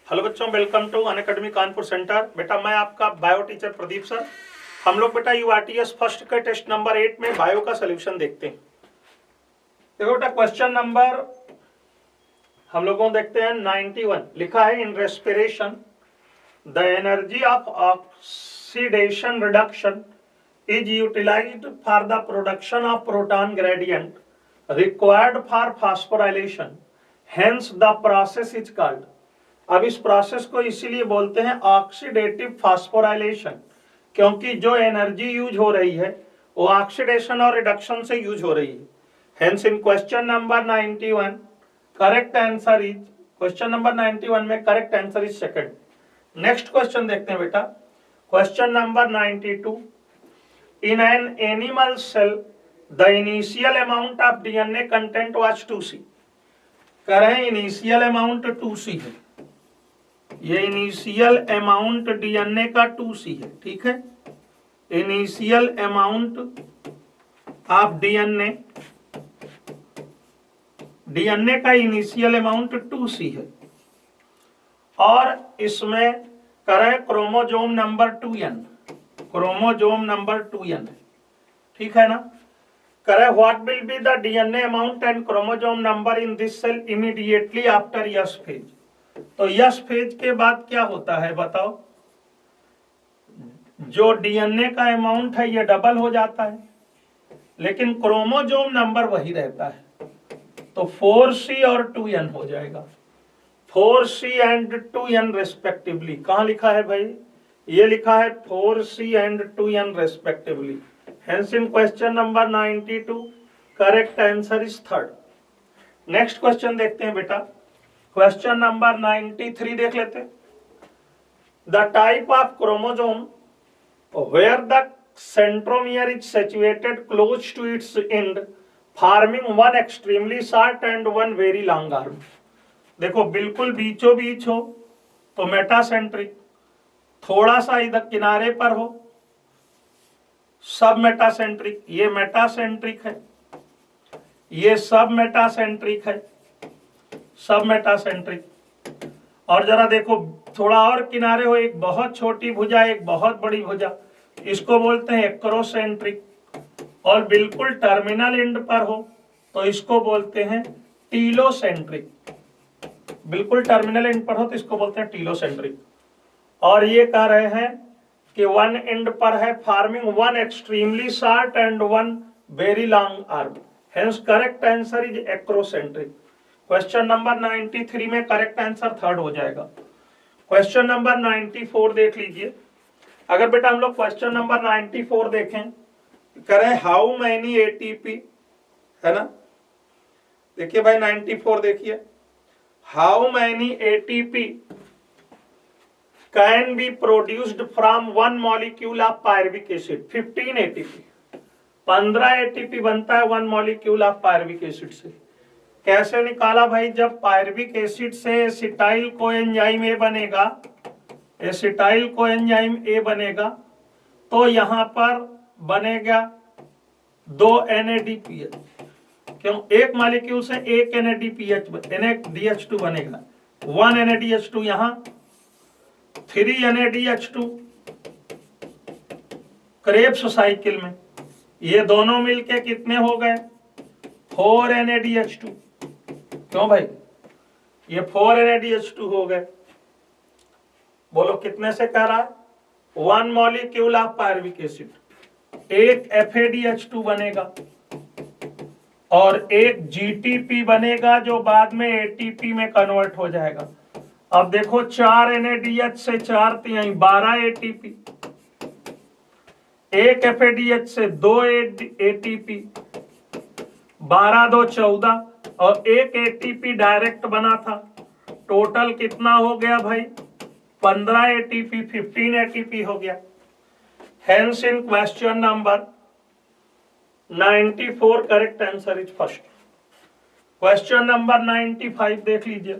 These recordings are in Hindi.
हेलो बच्चों, welcome to Unacademy Kanpur centre. बेटा मैं आपका बायो टीचर प्रदीप सर। हम लोग बेटा यूआरटीएस फर्स्ट के टेस्ट नंबर 8 में बायो का सोल्यूशन देखते हैं। देखो बेटा क्वेश्चन नंबर हम लोगों देखते हैं 91। लिखा है in respiration the energy of oxidation reduction is utilized for the production of proton gradient required for phosphorylation. Hence the process is called. अब इस प्रोसेस को इसीलिए बोलते हैं ऑक्सीडेटिव फास्फोराइलेशन, क्योंकि जो एनर्जी यूज हो रही है वो ऑक्सीडेशन और रिडक्शन से यूज हो रही है। Hence in question number 91 correct answer is, question number 91 में correct answer is second. Next question देखते हैं बेटा, question number 92। In an animal cell, the initial amount of DNA content was 2C. कह रहे हैं इनिशियल अमाउंट 2C है, ये इनिशियल अमाउंट DNA का 2C है, ठीक है। इनिशियल अमाउंट ऑफ DNA का इनिशियल अमाउंट 2C है और इसमें कह रहे हैं chromosome number 2N, chromosome number 2N, ठीक है ना। करे what will be the DNA amount and chromosome number in this cell immediately after S phase. तो यस फेज के बाद क्या होता है बताओ। जो डीएनए का अमाउंट है ये डबल हो जाता है, लेकिन क्रोमोजोम नंबर वही रहता है, तो 4C और 2N हो जाएगा, 4C एंड 2N रेस्पेक्टिवली। कहां लिखा है भाई, ये लिखा है 4C and 2N respectively. Hence in question number 92 correct answer is third. Next question देखते हैं बेटा, क्वेश्चन नंबर 93 देख लेते हैं। The type of chromosome where the centromere is situated close to its end forming one extremely short and one very long arm. देखो बिल्कुल बीचों बीच हो तो मेटासेंट्रिक, थोड़ा सा इधर किनारे पर हो सब मेटासेंट्रिक। ये मेटासेंट्रिक है, ये सब मेटासेंट्रिक है, सब मेटासेंट्रिक। और जरा देखो थोड़ा और किनारे हो, एक बहुत छोटी भुजा एक बहुत बड़ी भुजा, इसको बोलते हैं एक्रोसेंट्रिक। और बिल्कुल टर्मिनल एंड पर हो तो इसको बोलते हैं टीलोसेंट्रिक, बिल्कुल टर्मिनल एंड पर हो तो इसको बोलते हैं टीलोसेंट्रिक। और ये कह रहे हैं कि वन एंड पर है forming one extremely short and one very long arm. Hence correct answer is acrocentric. Question number 93 में करेक्ट आंसर थर्ड हो जाएगा। क्वेश्चन नंबर 94 देख लीजिए। अगर बेटा हम लोग क्वेश्चन नंबर 94 देखें, करें हाउ मैनी एटीपी, है ना। देखिए भाई 94 देखिए, how many ATP can be produced from one molecule of pyruvic acid। 15 ATP, 15 ATP बनता है one molecule of pyruvic acid से। कैसे निकाला भाई, जब पायरुविक एसिड से एसिटाइल कोएंजाइम ए बनेगा, एसिटाइल कोएंजाइम ए बनेगा तो यहां पर बनेगा 2 NADPH। क्यों, एक मॉलिक्यूल से एक NADPH बनेगा, 1 NADH2 यहां, 3 NADH2 क्रेब्स साइकिल में, ये दोनों मिलके कितने हो गए 4 NADH2। क्यों भाई, ये 4 NADH2 हो गए। बोलो कितने से कह रहा है, 1 मॉलिक्यूल ऑफ पायरुविक एसिड, एक FADH2 बनेगा और एक GTP बनेगा जो बाद में ATP में कन्वर्ट हो जाएगा। अब देखो 4 NADH से 4 तिहाई 12 ATP, एक FADH से 2 ATP, 12 2 14 और एक ATP डायरेक्ट बना था। टोटल कितना हो गया भाई 15 ATP, 15 ATP हो गया। Hence in question number 94 correct answer is first. Question number 95 देख लीजिए।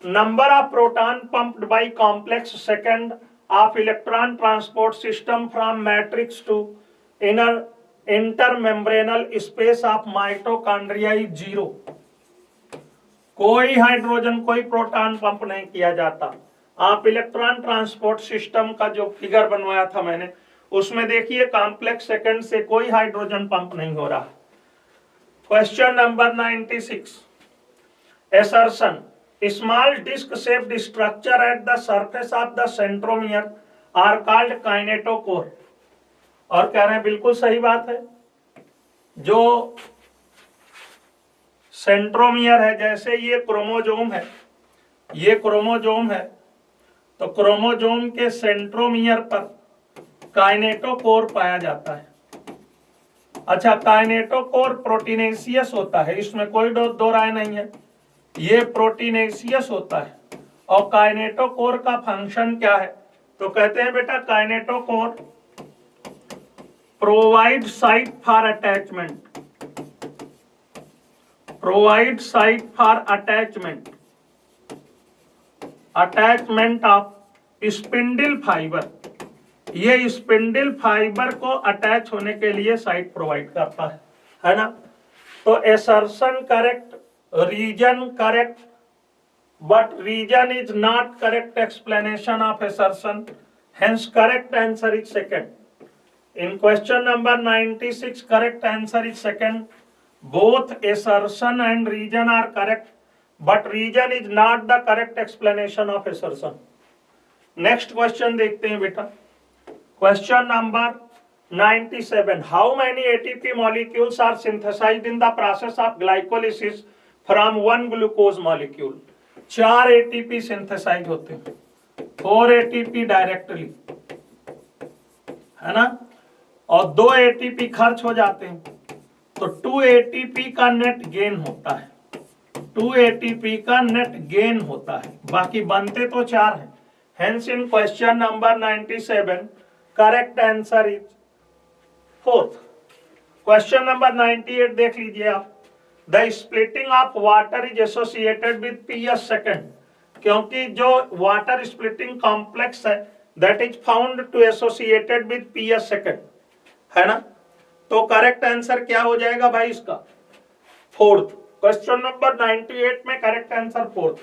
Number of proton pumped by complex second of electron transport system from matrix to inner intermembranal space of mitochondria is 0। कोई हाइड्रोजन कोई प्रोटॉन पंप नहीं किया जाता। आप इलेक्ट्रॉन ट्रांसपोर्ट सिस्टम का जो फिगर बनवाया था मैंने, उसमें देखिए कॉम्प्लेक्स सेकंड से कोई हाइड्रोजन पंप नहीं हो रहा। Question number 96, assertion small disc shaped structure at the surface of the centromere are called kinetochore। और कह रहे हैं बिल्कुल सही बात है, जो सेंट्रोमियर है, जैसे ये क्रोमोजोम है, ये क्रोमोजोम है, तो क्रोमोजोम के सेंट्रोमियर पर काइनेटोकोर पाया जाता है। अच्छा, काइनेटोकोर प्रोटीनेशियस होता है, इसमें कोई दो राय नहीं है, ये प्रोटीनेशियस होता है। और काइनेटोकोर का फंक्शन क्या है? तो कहते हैं बेटा kinetochore provide site for attachment, provide site for attachment of spindle fibre. ये स्पिंडल फाइबर को अटैच होने के लिए साइट प्रोवाइड करता है ना। तो assertion correct, reason correct, but reason is not correct explanation of assertion, hence correct answer is second. In question number 96, correct answer is second. Both assertion and reason are correct, but reason is not the correct explanation of assertion. Next question देखते हैं बेटा। Question number 97. How many ATP molecules are synthesized in the process of glycolysis from one glucose molecule? 4 ATP synthesize होते हैं, 4 ATP directly, है ना, और 2 ATP खर्च हो जाते हैं, तो 2 ATP का नेट गेन होता है, 2 ATP का नेट गेन होता है, बाकी बनते तो 4 हैं। Hence in question number 97 correct answer is fourth. Question number 98 देख लीजिए आप। The splitting of water is associated with PS second, क्योंकि जो वाटर स्प्लिटिंग कॉम्प्लेक्स है that is found to associated with PS second, है ना। तो करेक्ट आंसर क्या हो जाएगा भाई इसका? फोर्थ। क्वेश्चन नंबर 98 में correct answer fourth.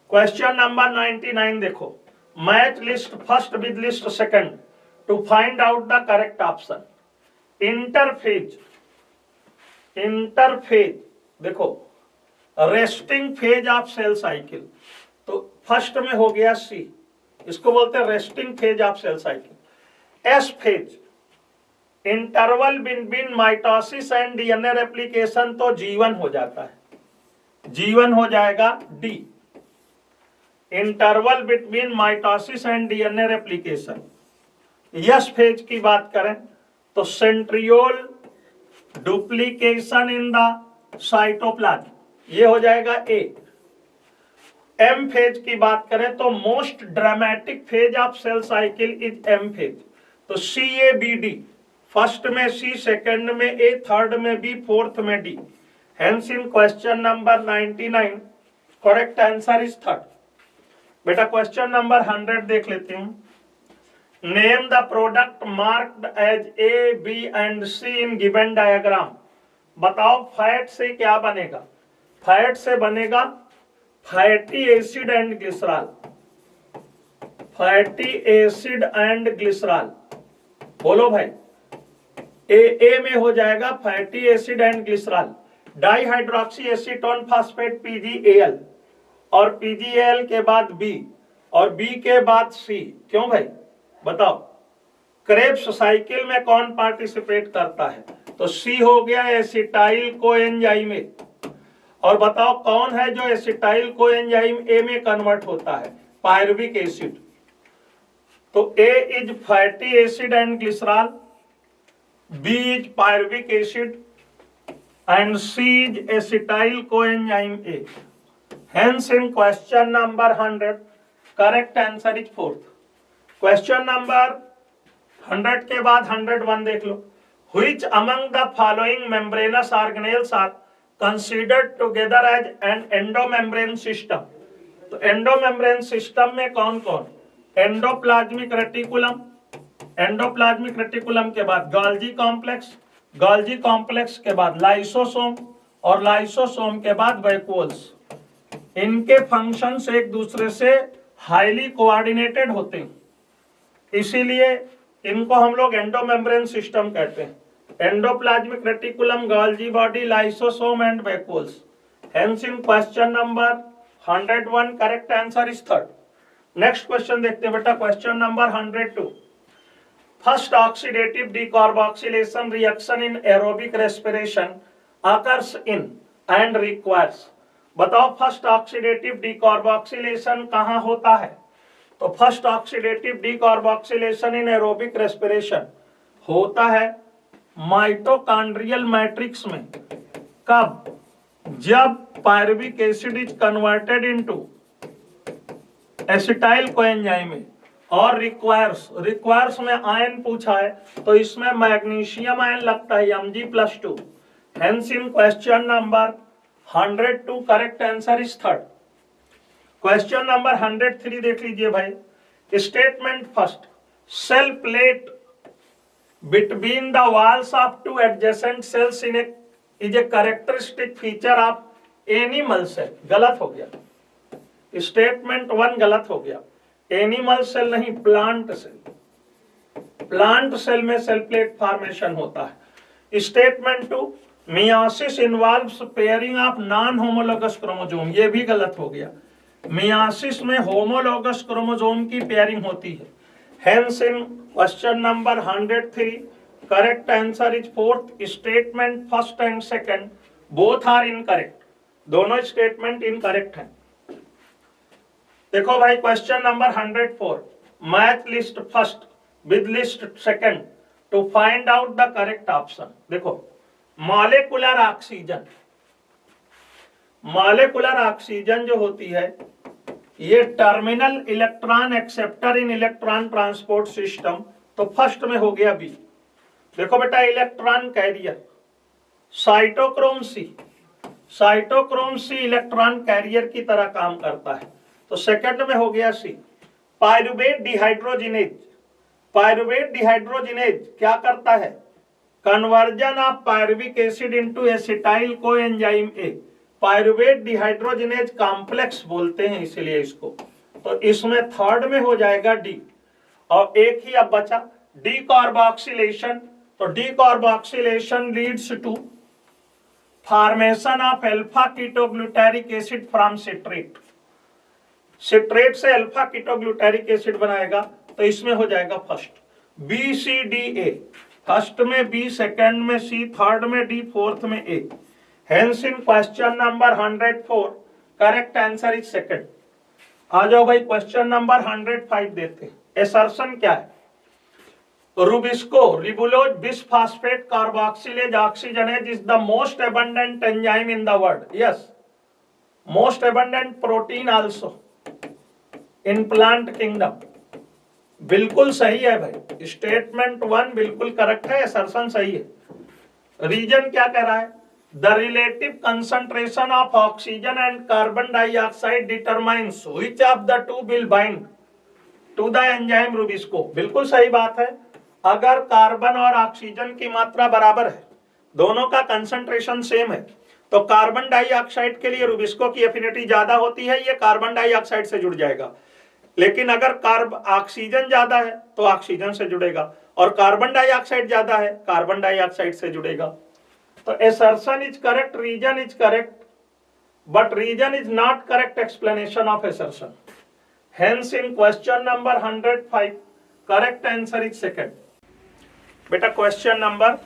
Question number 99 देखो। Match list first with list second to find out the correct option. Interphase, interphase देखो, resting phase of cell cycle, तो फर्स्ट में हो गया C, इसको बोलते हैं resting phase of cell cycle. S phase, interval between mitosis and DNA replication, तो G1 हो जाता है, G1 हो जाएगा D। Interval between mitosis and DNA replication. S phase की बात करें तो centriole duplication in the cytoplasm, ये हो जाएगा A। M फेज की बात करें तो most dramatic phase of cell cycle is M phase, तो CABD, फर्स्ट में C, सेकंड में A, थर्ड में B, फोर्थ में D। Hence in question number 99 correct answer is third. बेटा क्वेश्चन नंबर 100 देख लेते हैं। Name the product marked as A, B and C in given diagram. बताओ फैट से क्या बनेगा? फैट से बनेगा fatty acid and glycerol, fatty acid and glycerol. बोलो भाई, ए में हो जाएगा fatty acid and glycerol. Dihydroxy acetone phosphate PgAl, और PgAl के बाद B, और B के बाद C। क्यों भाई बताओ? क्रेब्स साइकिल में कौन पार्टिसिपेट करता है? तो C हो गया एसिटाइल कोएंजाइम A। और बताओ कौन है जो एसिटाइल कोएंजाइम A में कन्वर्ट होता है? Pyruvic acid. तो A is fatty acid and glycerol, B is pyruvic acid and C is acetyl coenzyme A. Hence in question number 100 correct answer is fourth. Question number 100 के बाद 101 देख लो। Which among the following membranous organelles are considered together as an endomembrane system? तो एंडोमेम्ब्रेन सिस्टम में कौन कौन? एंडोप्लाज्मिक रेटिकुलम, एंडोप्लाज्मिक रेटिकुलम के बाद गोल्जी कॉम्प्लेक्स, गोल्जी कॉम्प्लेक्स के बाद लाइसोसोम, और लाइसोसोम के बाद वैक्यूल्स। इनके फंक्शंस एक दूसरे से हाईली कोऑर्डिनेटेड होते हैं, इसीलिए इनको हम लोग एंडोमेम्ब्रेन सिस्टम कहते हैं। Endoplasmic reticulum, Golgi body, lysosome and vacuoles. Hence in question number 101 correct answer is third. Next question देखते हैं बेटा, question number 102। First oxidative decarboxylation reaction in aerobic respiration occurs in and requires। बताओ फर्स्ट ऑक्सीडेटिव डीकार्बोक्सिलेशन कहां होता है? तो first oxidative decarboxylation in aerobic respiration होता है माइटोकॉन्ड्रियल मैट्रिक्स में। कब? जब pyruvic acid is converted into acetyl coenzyme में। और रिक्वायर्स में आयन पूछा है तो इसमें मैग्नीशियम आयन लगता है Mg+2। Hence in question number 102 correct answer is third। Question number 103 देख लीजिए भाई। Statement first, cell plate between the walls of two adjacent cells is a characteristic feature of animal cell। गलत हो गया, स्टेटमेंट 1 गलत हो गया। एनिमल सेल नहीं, प्लांट सेल। प्लांट सेल में सेल प्लेट फॉर्मेशन होता है। Statement 2, myiasis involves pairing of non homologous chromosome. ये भी गलत हो गया, मियासिस में होमोलोगस क्रोमोसोम की पेयरिंग होती है। Hence in question number 103 correct answer is fourth. Statement first and second both are incorrect. दोनों स्टेटमेंट इनकरेक्ट हैं। देखो भाई question number 104, match list first with list second to find out the correct option. देखो मॉलिक्यूलर ऑक्सीजन जो होती है ये terminal electron acceptor in electron transport system, तो फर्स्ट में हो गया बी। देखो बेटा electron carrier cytochrome C electron carrier की तरह काम करता है, तो सेकंड में हो गया सी। पायरुवेट डिहाइड्रोजिनेज क्या करता है? Conversion of pyruvic acid into acetyl coenzyme A. Pyruvate dehydrogenase complex बोलते हैं इसलिए इसको, तो इसमें थर्ड में हो जाएगा डी। और एक ही अब बचा डीकार्बोक्सिलेशन, तो decarboxylation leads to formation of alpha ketoglutaric acid from citrate. Citrate से अल्फा कीटोग्लूटारिक एसिड बनाएगा, तो इसमें हो जाएगा first B C D A. First में बी, सेकंड में सी, थर्ड में डी, फोर्थ में A. Hence in question number 104 correct answer is second. आ जाओ भाई क्वेश्चन नंबर 105 देते हैं। एसर्शन क्या है? Rubisco ribulose bisphosphate carboxylase oxygenase is the most abundant enzyme in the world. Yes, most abundant protein also in plant kingdom. बिल्कुल सही है भाई, स्टेटमेंट 1 बिल्कुल करेक्ट है, असर्शन सही है। रीजन क्या कह रहा है? The relative concentration of oxygen and carbon dioxide determines which of the two will bind to the enzyme rubisco. बिल्कुल सही बात है। अगर कार्बन और ऑक्सीजन की मात्रा बराबर है, दोनों का कंसंट्रेशन सेम है, तो कार्बन डाइऑक्साइड के लिए रुबिस्को की एफिनिटी ज्यादा होती है, ये कार्बन डाइऑक्साइड से जुड़ जाएगा। लेकिन अगर ऑक्सीजन ज्यादा है तो ऑक्सीजन से जुड़ेगा, और कार्बन डाइऑक्साइड ज्यादा है कार्बन डाइऑक्साइड से जुड़ेगा। तो assertion is correct, reason is correct, but reason is not correct explanation of assertion. Hence in question number 105 correct answer is second। बेटा क्वेश्चन नंबर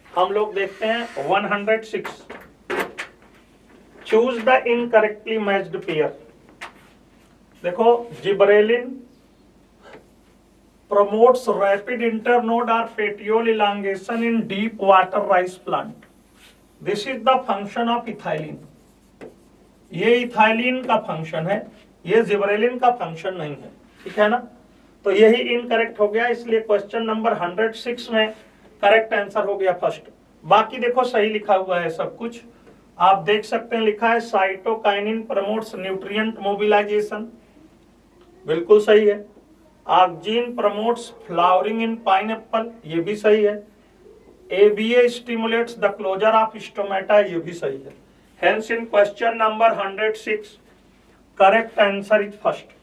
हम लोग देखते हैं 106। Choose the incorrectly matched pair. देखो gibberellin promotes rapid internode or petiole elongation in deep water rice plant. This is the function of ethylene. ये इथाइलिन का फंक्शन है, ये जिबरेलिन का फंक्शन नहीं है, ठीक है ना। तो यही इनकरेक्ट हो गया, इसलिए क्वेश्चन नंबर 106 में करेक्ट आंसर हो गया फर्स्ट। बाकी देखो सही लिखा हुआ है सब कुछ, आप देख सकते हैं। लिखा है साइटोकाइनिन प्रमोट्स न्यूट्रिएंट मोबिलाइजेशन, बिल्कुल सही है। Auxin promotes flowering in pineapple, ये भी सही है। ABA stimulates the closure of stomata, ये भी सही है। Hence in question number 106 correct answer is first.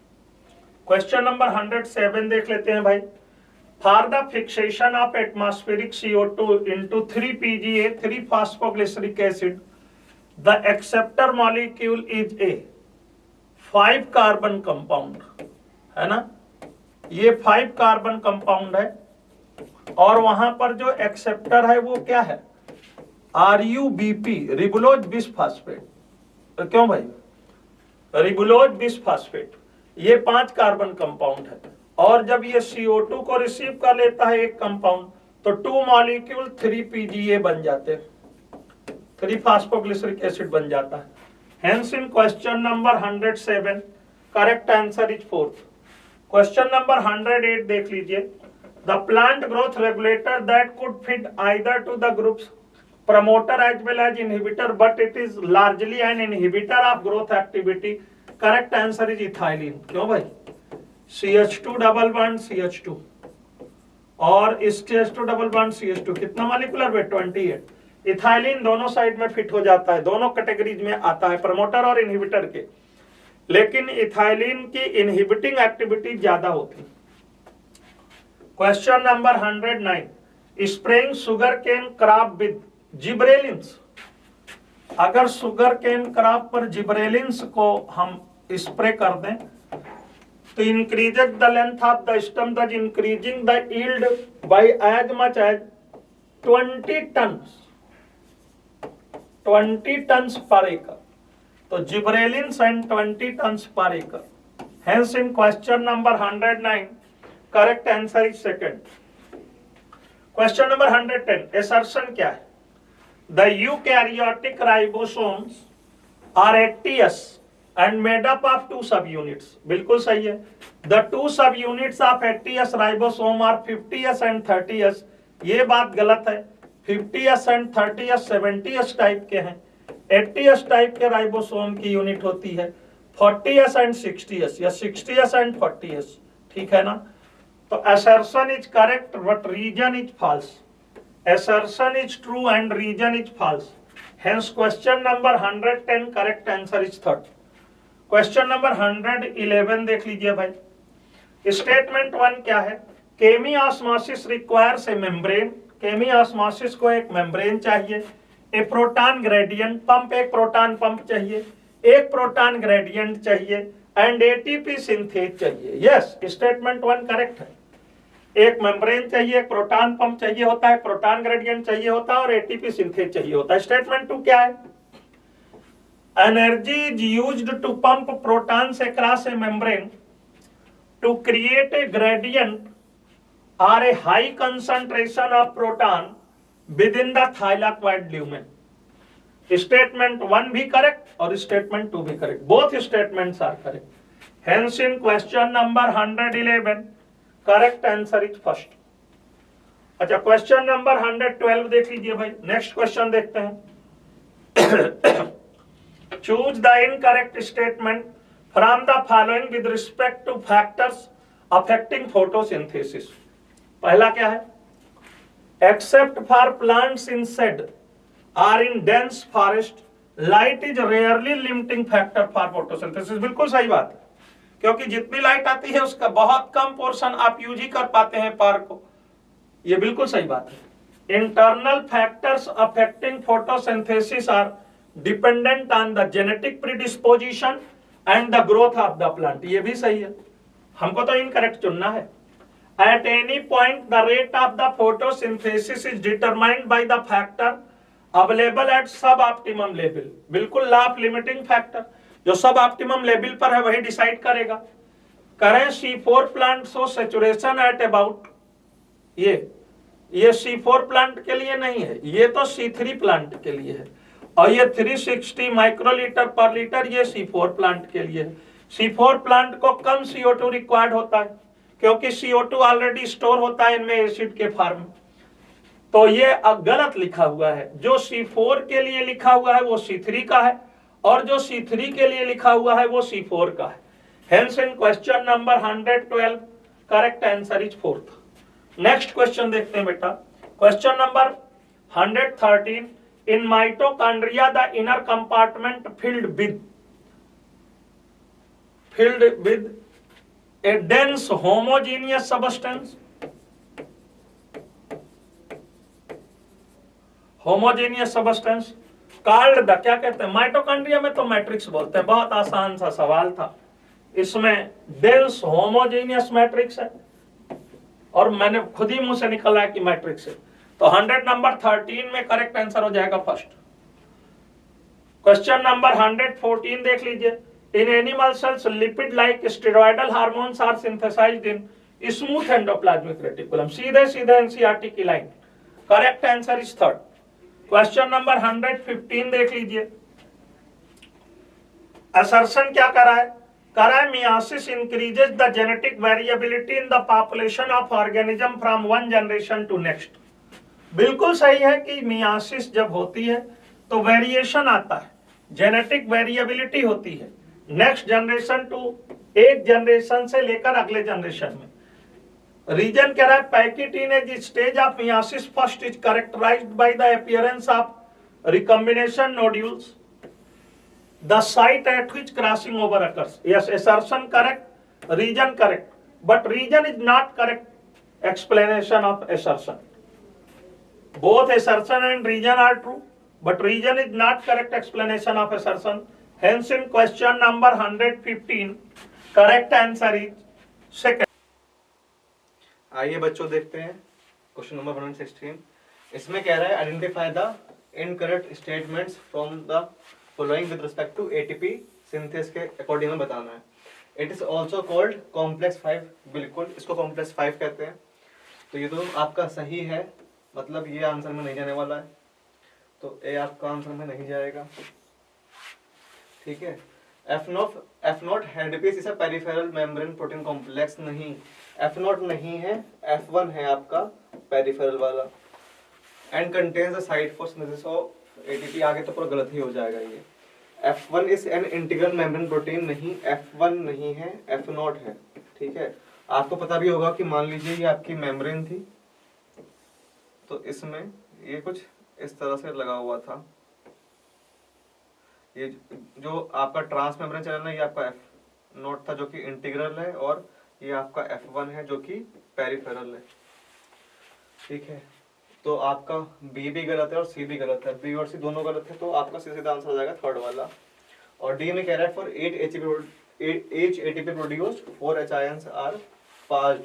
Question number 107 देख लेते हैं भाई। For the fixation of atmospheric CO2 into 3PGA 3-phosphoglyceric acid the acceptor molecule is a 5 carbon compound, है ना, ये 5 कार्बन कंपाउंड है और वहां पर जो एक्सेप्टर है वो क्या है, RuBP रिबुलोज बिसफॉस्फेट। तो क्यों भाई, रिबुलोज बिसफॉस्फेट ये 5 कार्बन कंपाउंड है और जब ये CO2 को रिसीव कर लेता है एक कंपाउंड तो 2 मॉलिक्यूल 3PGA बन जाते हैं, 3-phosphoglyceric acid बन जाता है। Hence in question number 107 correct answer is 4th। Question number 108 देख लीजिए। The plant growth regulator that could fit either to the groups promoter as well as inhibitor but it is largely an inhibitor of growth activity, correct answer is ethylene। क्यों भाई, CH2 डबल बॉन्ड CH2 और इस CH2 डबल बॉन्ड CH2 कितना मॉलिक्यूलर वेट 28। इथाइलिन दोनों साइड में फिट हो जाता है, दोनों कैटेगरीज में आता है, प्रमोटर और इनहिबिटर के, लेकिन इथाइलिन की इनहिबिटिंग एक्टिविटी ज्यादा होती। Question number 109 spraying sugar cane crop with gibberellins. अगर शुगर केन क्रॉप पर जिब्रेलिन्स को हम स्प्रे कर दें तो increases the length of the stem the increasing the yield by as much as 20 tons per एकड़। तो जिब्रेलिन्स एंड 20 टन्स पर एकड़। Hence in question number 109 correct answer is second. Question number 110 assertion क्या है, the eukaryotic ribosomes are 80s and made up of 2 subunits। बिल्कुल सही है। The 2 subunits of 80s ribosome are 50s and 30s। ये बात गलत है, 50s and 30s 70s type के हैं, 80s टाइप के राइबोसोम की यूनिट होती है 40s and 60s या 60s and 40s, ठीक है ना। तो assertion is correct but reason is false। Assertion is true and reason is false। Hence question number 110 correct answer is third। Question number 111 देख लीजिए भाई। स्टेटमेंट 1 क्या है, chemiosmosis requires a membrane. Chemiosmosis को एक मेम्ब्रेन चाहिए, ए प्रोटॉन ग्रेडियंट पंप, एक प्रोटॉन पंप चाहिए, एक प्रोटॉन ग्रेडियंट चाहिए एंड एटीपी सिंथेज चाहिए। यस, स्टेटमेंट 1 करेक्ट है। एक मेम्ब्रेन चाहिए, एक प्रोटॉन पंप चाहिए होता है, प्रोटॉन ग्रेडियंट चाहिए होता है और एटीपी सिंथेज चाहिए होता है। स्टेटमेंट 2 क्या है, energy is used to pump protons across a membrane to create a gradient or a high concentration of proton within the thylakoid lumen। Statement 1 भी correct और statement 2 भी correct, both statements are correct। Hence in question number 111 correct answer is first। अच्छा, क्वेश्चन नंबर 112 देख लीजिए भाई। नेक्स्ट क्वेश्चन देखते हैं। Choose the incorrect statement from the following with respect to factors affecting photosynthesis। पहला क्या है, except for plants in shade or in dense forest light is rarely limiting factor for photosynthesis। बिल्कुल सही बात है, क्योंकि जितनी लाइट आती है उसका बहुत कम पोर्शन आप यूज ही कर पाते हैं पार को, ये बिल्कुल सही बात है। Internal factors affecting photosynthesis are dependent on the genetic predisposition and the growth of the plant, ये भी सही है, हमको तो इनकरेक्ट चुनना है। At any point the rate of the photosynthesis is determined by the factor available at sub optimum level. बिल्कुल ला ऑफ लिमिटिंग फैक्टर जो सब ऑप्टिमम लेवल पर है वही डिसाइड करेगा। करें C4 plant so saturation at about, ये C4 प्लांट के लिए नहीं है, ये तो C3 प्लांट के लिए है, और ये 360 माइक्रोलीटर पर लीटर ये C4 प्लांट के लिए है। C4 प्लांट को कम CO2 रिक्वायर्ड होता है क्योंकि CO2 ऑलरेडी स्टोर होता है इनमें एसिड के फॉर्म। तो ये गलत लिखा हुआ है, जो C4 के लिए लिखा हुआ है वो C3 का है और जो C3 के लिए लिखा हुआ है वो C4 का है। Hence in question number 112 correct answer is 4th। Next question देखते हैं बेटा। Question number 113 in mitochondria the inner compartment filled with filled with a dense homogeneous substance. Homogeneous substance called the, क्या कहते हैं, माइटोकॉन्ड्रिया में तो मैट्रिक्स बोलते हैं, बहुत आसान सा सवाल था। इसमें डेंस होमोजेनियस मैट्रिक्स है और मैंने खुद ही मुंह से निकला है कि मैट्रिक्स है। तो 100 नंबर 13 में करेक्ट आंसर हो जाएगा फर्स्ट। क्वेश्चन नंबर 114 देख लीजिए। In animal cells lipid like steroidal hormones are synthesised in smooth endoplasmic reticulum. सीधे सीधे एनसीईआरटी की line. Correct answer is third. Question number 115 देख लीजिए। असर्शन क्या करा है? करा है meiosis increases the genetic variability in the population of organism from one generation to next. बिल्कुल सही है कि मियासिस जब होती है तो वेरिएशन आता है, जेनेटिक वेरिएबिलिटी होती है नेक्स्ट जनरेशन टू, एक जनरेशन से लेकर अगले जनरेशन में। रीजन कह रहा है pachytene stage of meiosis first is characterized by the appearance of recombination nodules, the site at which crossing over occurs. Yes, assertion correct, reason correct, but reason is not correct explanation of assertion. Both assertion and reason are true, but reason is not correct explanation of assertion. Hence, in question number 115, correct answer is second. आइए बच्चों देखते हैं क्वेश्चन नंबर 116। इसमें कह रहा है identify the incorrect statements from the following with respect to ATP synthase के अकॉर्डिंग में बताना है। It is also called complex 5, बिल्कुल इसको कॉम्प्लेक्स 5 कहते हैं। तो ये तो आपका सही है, मतलब ये आंसर में नहीं जाने वाला है, तो ए आपका आंसर में नहीं जाएगा। ठीक है। F not headpiece is a peripheral membrane protein complex, नहीं एफ नॉट नहीं है, F1 है आपका पेरिफेरल वाला। And contains the site for synthesis of ATP, आगे तो पूरा गलत ही हो जाएगा ये। F1 is an integral membrane protein, नहीं F1 नहीं है, F नॉट है। ठीक है। आपको पता भी होगा कि मान लीजिए ये आपकी मेम्ब्रेन थी, तो इसमें ये कुछ इस तरह से लगा हुआ था। ये जो आपका ट्रांस मेम्ब्रेन चैनल है ये आपका F नॉट था जो कि इंटीग्रल है, और ये आपका F1 है जो कि पेरिफेरल है। ठीक है। तो आपका बी भी गलत है और सी भी गलत है, बी और सी दोनों गलत है, तो आपका सीधा आंसर हो जाएगा थर्ड वाला। और डी में कह रहा है for 8 ATP produced 4 H ions are passed,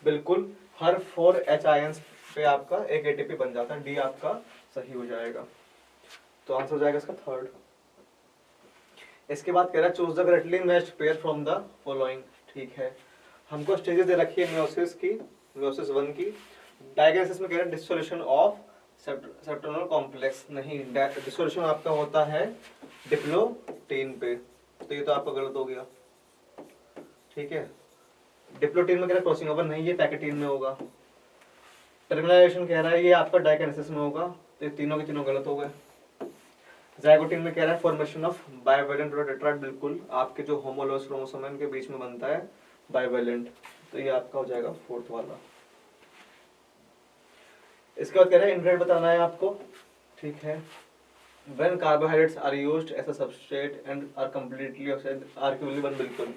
बिल्कुल हर 4 H ions पे आपका एक ATP बन जाता है, डी आपका सही हो जाएगा। तो आंसर हो जाएगा इसका थर्ड। इसके बाद कह रहा है choose the correctly matched pair from the following. ठीक है। हमको स्टेजेस दे रखी है मेयोसिस की, मेयोसिस 1 की। डायग्नोसिस में कह रहा है डिसोल्यूशन ऑफ सेप्टेनल कॉम्प्लेक्स, नहीं डिसोल्यूशन आपका होता है डिप्लोटीन पे, तो ये तो आपका गलत हो गया। ठीक है। डिप्लोटीन में कह रहा है क्रॉसिंग ओवर, नहीं ये पैकेटीन में होगा। टर्मिनाइजेशन कह रहा है ये आपका डायग्नोसिस में होगा, तो ये तीनों के तीनों गलत हो गए। ज़ाइगोटीन में कह रहा है फॉर्मेशन ऑफ बाइवैलेंट टेट्राड, बिल्कुल आपके जो होमोलोगस क्रोमोसोम है उनके बीच में बनता है बाइवैलेंट, तो ये आपका हो जाएगा फोर्थ वाला। इसके बाद कह रहा है इनग्रेड बताना है आपको। ठीक है। When carbohydrates are used as a substrate and are completely oxidised, RQ value 1, बिल्कुल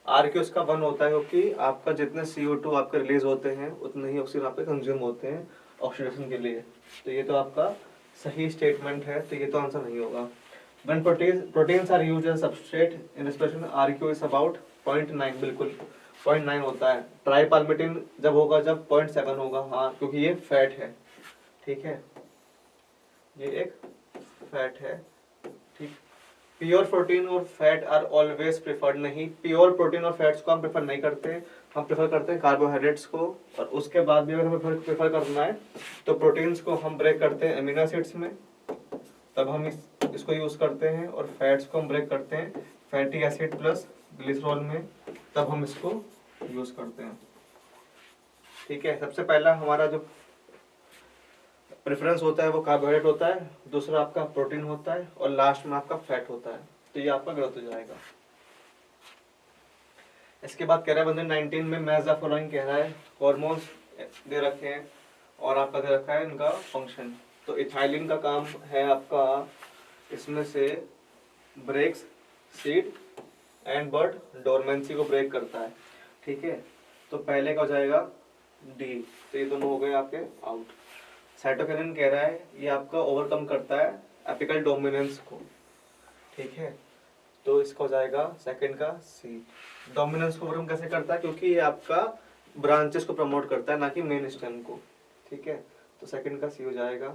आरक्यू इसका 1 होता है क्योंकि आपका जितने CO2 आपके रिलीज होते हैं उतने ही ऑक्सीजन आपके कंज्यूम होते हैं ऑक्सीडेशन के लिए, तो ये तो आपका सही स्टेटमेंट है, तो ये तो आंसर नहीं होगा। When proteins are used as substrate in respiration, RQ is about 0.9, बिल्कुल 0.9 होता है। ट्राइपाल्मिटिन जब होगा जब 0.7 होगा, हाँ क्योंकि ये फैट है। ठीक है, ये एक फैट है। ठीक। प्योर प्रोटीन और फैट आर ऑलवेज प्रेफर्ड, नहीं प्योर प्रोटीन और फैट्स को हम प्रेफर नहीं करते, हम प्रेफर करते हैं कार्बोहाइड्रेट्स को, और उसके बाद भी अगर हमें प्रेफर करना है तो प्रोटीन्स को हम ब्रेक करते हैं अमीनो एसिड्स में, तब हम इसको यूज करते हैं, और फैट्स को हम ब्रेक करते हैं फैटी एसिड प्लस ग्लिसरॉल में, तब हम इसको यूज करते हैं। ठीक है। सबसे पहला हमारा जो प्रेफरेंस होता है वो कार्बोहाइड्रेट होता है, दूसरा आपका प्रोटीन होता है, और लास्ट में आपका फैट होता है, तो ये आपका गलत हो जाएगा। इसके बाद कह रहा है 19 में मैच द फॉलोइंग कह रहा है, हार्मोन्स दे रखे हैं और आपका दे रखा है इनका फंक्शन। तो इथाइलिन का काम है आपका इसमें से breaks seed and but dormancy को ब्रेक करता है। ठीक है, तो पहले का हो जाएगा डी, तो ये दोनों हो गए आपके आउट। साइटोकिनिन कह रहा है ये आपका ओवरकम करता है एपिकल डोमिनेंस को। ठीक है, तो इसका हो जाएगा सेकंड का सी। डोमिनेंस को ओवरकम कैसे करता है, क्योंकि ये आपका ब्रांचेस को प्रमोट करता है ना कि मेन स्टेम को। ठीक है, तो सेकंड का सी हो जाएगा।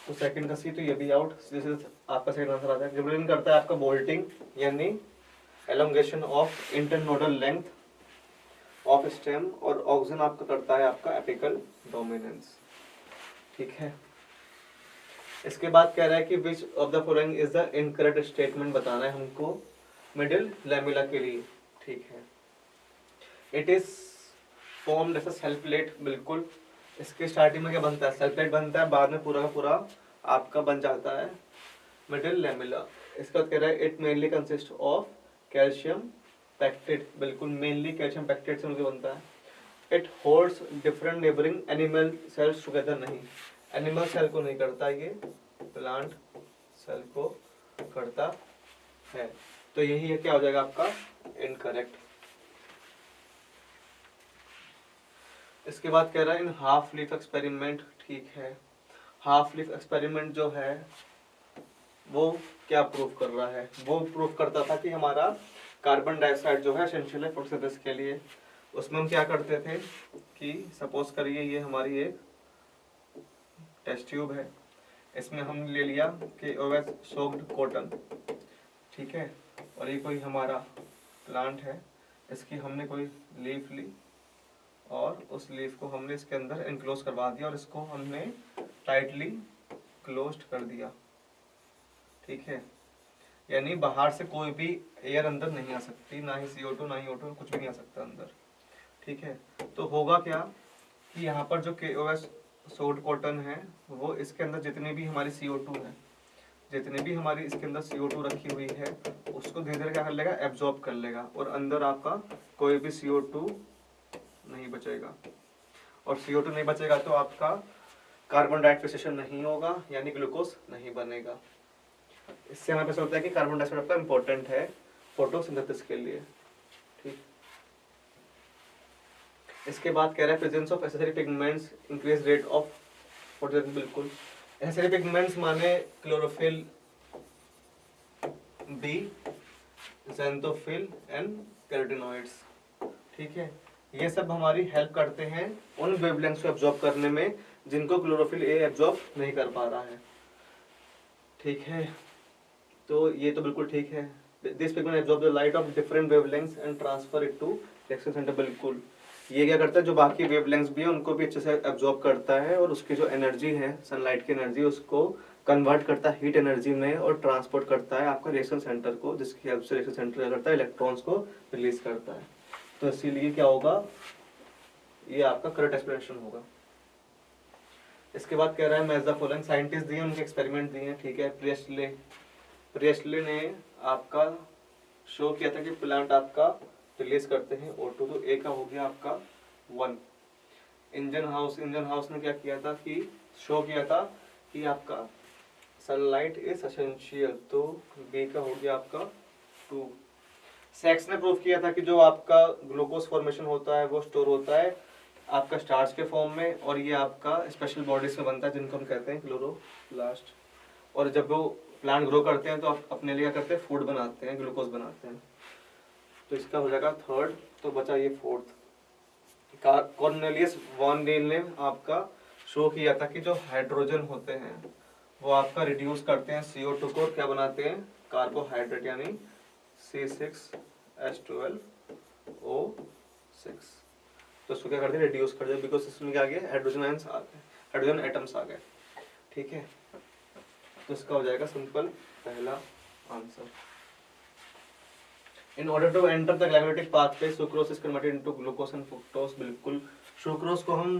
तो सेकंड का सी, तो ये भी आउट। जैसे आपका सेकंड आंसर आता है। गिबरेलिन करता है आपका बोल्टिंग यानी elongation of internodal length of stem, और ऑक्सिन आपका करता है आपका एपिकल डोमिनेंस। ठीक है, इसके बाद कह रहा है कि which of the following is the incorrect statement बताना है हमको मिडिल लैमेला के लिए। ठीक है, it is formed as a cell plate, बिल्कुल। इसके स्टार्टिंग में क्या बनता है, सेल प्लेट बनता है, बाद में पूरा का पूरा आपका बन जाता है मिडिल लैमेला। इसका बाद कह रहा है it mainly consist of calcium pectate, बिल्कुल मेनली कैल्शियम पैक्टेट से मुझे बनता है। It holds different neighbouring animal cells together, नहीं, एनिमल सेल को नहीं करता, ये प्लांट सेल को करता है। तो यही है, क्या हो जाएगा आपका इनकरेक्ट। इसके बाद कह रहा है इन हाफ लीफ एक्सपेरिमेंट। ठीक है, हाफ लीफ एक्सपेरिमेंट जो है वो क्या प्रूफ कर रहा है, वो प्रूफ करता था कि हमारा कार्बन डाइऑक्साइड जो है एसेंशियल है फोटोसिंथेसिस के लिए। उसमें हम क्या करते थे कि सपोज करिए ये हमारी एक टेस्ट ट्यूब है, इसमें हम ले लिया KOH सोक्ड कॉटन। ठीक है, और ये कोई हमारा प्लांट है, इसकी हमने कोई लीफ ली और उस लीफ को हमने इसके अंदर एनक्लोज करवा दिया और इसको हमने टाइटली क्लोज्ड कर दिया। ठीक है, यानी बाहर से कोई भी एयर अंदर नहीं आ सकती, ना ही CO2 ना ही O2, कुछ भी नहीं आ सकता अंदर। ठीक है, तो होगा क्या कि यहाँ पर जो KOH सोक्ड कॉटन है वो इसके अंदर जितनी भी हमारी CO2 है, जितनी भी हमारी इसके अंदर CO2 रखी हुई है उसको धीरे धीरे क्या कर लेगा, एब्जॉर्ब कर लेगा, और अंदर आपका कोई भी CO2 नहीं बचेगा। और CO2 नहीं बचेगा तो आपका कार्बन डाइऑक्साइड नहीं होगा, यानी ग्लूकोज नहीं बनेगा। इससे हमें पता होता है कि कार्बन डाइऑक्साइड आपका इंपॉर्टेंट है फोटोसिंथेसिस के लिए। ठीक, इसके बाद कह रहा है presence of accessory pigments increase rate of photosynthesis, बिल्कुल। एसेसरी पिगमेंट्स माने chlorophyll, B, xanthophyll and carotenoids. ठीक है, ये सब हमारी हेल्प करते हैं उन वेवलेंथ्स को एब्जॉर्ब करने में जिनको क्लोरोफिल ए एब्जॉर्ब नहीं कर पा रहा है। ठीक है, तो ये तो बिल्कुल ठीक है। This pigment absorb the light of different wavelengths and transfer it to reaction centre, बिल्कुल। ये क्या करता है, जो बाकी वेवलेंथ्स भी है उनको भी अच्छे से एब्जॉर्ब करता है और उसकी जो एनर्जी है सनलाइट की एनर्जी उसको कन्वर्ट करता है हीट एनर्जी में और ट्रांसपोर्ट करता है आपका रिएक्शन सेंटर को, जिसकी हेल्प से रिएक्शन सेंटर क्या करता है, इलेक्ट्रॉन्स को रिलीज करता है। तो इसीलिए क्या होगा, ये आपका करेक्ट एक्सप्लेनेशन होगा। इसके बाद कह रहा है मैच द फॉलोइंग, साइंटिस्ट दिए उनके एक्सपेरिमेंट दिए हैं। ठीक है, प्रियस्ले ने आपका शो किया था कि प्लांट आपका रिलीज करते हैं O2, तो ए का हो गया आपका 1। इंजन हाउस ने क्या किया था कि शो किया था कि आपका सनलाइट इज एसेंशियल, तो बी का हो गया आपका 2। सेक्स ने प्रूव किया था कि जो आपका ग्लूकोज फॉर्मेशन होता है वो स्टोर होता है आपका स्टार्च के फॉर्म में, और ये आपका स्पेशल बॉडीज में बनता है जिनको हम कहते हैं क्लोरोप्लास्ट। और जब वो प्लांट ग्रो करते हैं तो आप अपने लिए क्या करते हैं, फूड बनाते हैं, ग्लूकोज बनाते हैं। तो इसका हो जाएगा 3rd, तो बचा ये 4th। कॉर्नेलियस वॉन लील ने आपका शो किया था कि जो हाइड्रोजन होते हैं वो आपका रिड्यूस करते हैं CO2 को, क्या बनाते हैं, कार्बोहाइड्रेट, यानी C6H12O6। तो इसको क्या करते हैं, रिड्यूस कर दिया, बिकॉज इसमें क्या आ गया, हाइड्रोजन आयंस आ गए, हाइड्रोजन एटम्स आ गए। ठीक है, तो इसका हो जाएगा सिंपल पहला answer. In order to enter the glycolytic pathway sucrose is converted into glucose and fructose, बिल्कुल। सुक्रोज को हम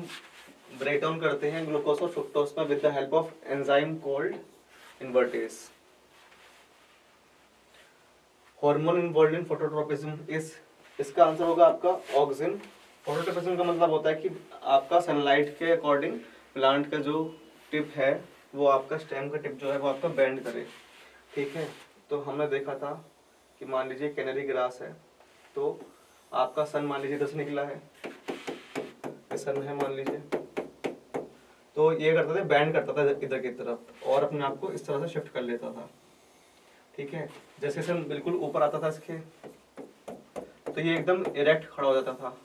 ब्रेक डाउन करते हैं ग्लूकोज और फ्रुक्टोज में with the help of enzyme called invertase. Hormone involved in phototropism is, इसका आंसर होगा आपका ऑक्सिन। फोटोट्रोपिज्म का मतलब होता है कि आपका सनलाइट के अकॉर्डिंग प्लांट का जो टिप है वो आपका स्टेम का टिप जो है वो आपका बेंड करे। ठीक है, तो हमने देखा था कि मान लीजिए कैनरी ग्रास है, तो आपका सन मान लीजिए इधर से निकला है, ये सन है मान लीजिए, तो ये करता था बैंड करता था इधर की तरफ और अपने आप को इस तरह से शिफ्ट कर लेता था। ठीक है, जैसे सन बिल्कुल ऊपर आता था इसके, तो ये एकदम इरेक्ट खड़ा हो जाता था,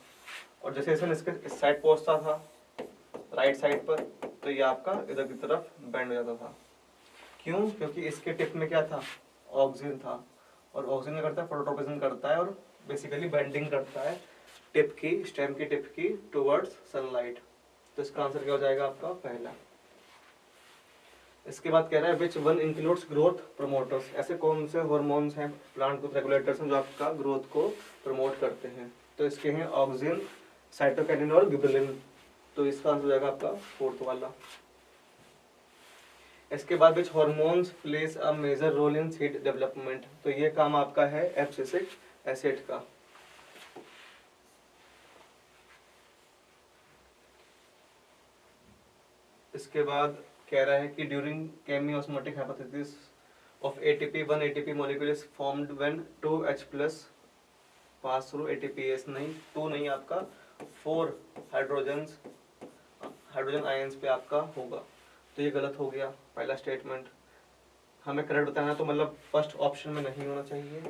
और जैसे सन इसके इस साइड पहुंचता था राइट साइड पर, तो ये आपका इधर की तरफ बैंड हो जाता था। क्यों? क्योंकि इसके टिप में क्या था, ऑक्सीजन था, और ऑक्सीजन क्या करता है, फोटोट्रोपिज्म करता है और बेसिकली बेंडिंग करता है टिप की, स्टेम की टिप की टुवर्ड्स सनलाइट। तो इसका आंसर क्या हो जाएगा आपका पहला। इसके बाद कह रहा है which one includes growth promoters, ऐसे कौन से हार्मोन्स हैं, प्लांट ग्रोथ रेगुलेटर्स हैं जो आपका ग्रोथ को प्रमोट करते हैं। तो इसके हैं ऑक्सिन, साइटोकिनिन और गिबरेलिन। तो इसका आंसर हो जाएगा आपका फोर्थ वाला। इसके बाद which hormones place a major role in seed development, तो ये काम आपका है एब्सिसिक एसिड का। इसके बाद कह रहा है कि during chemiosmotic hypothesis of ATP, one ATP molecule is formed when 2H+ pass through ATPase, नहीं 2 नहीं, आपका 4 हाइड्रोजन आयंस पे आपका होगा। तो ये गलत हो गया पहला स्टेटमेंट। हमें करेक्ट बताना तो मतलब फर्स्ट ऑप्शन में नहीं होना चाहिए,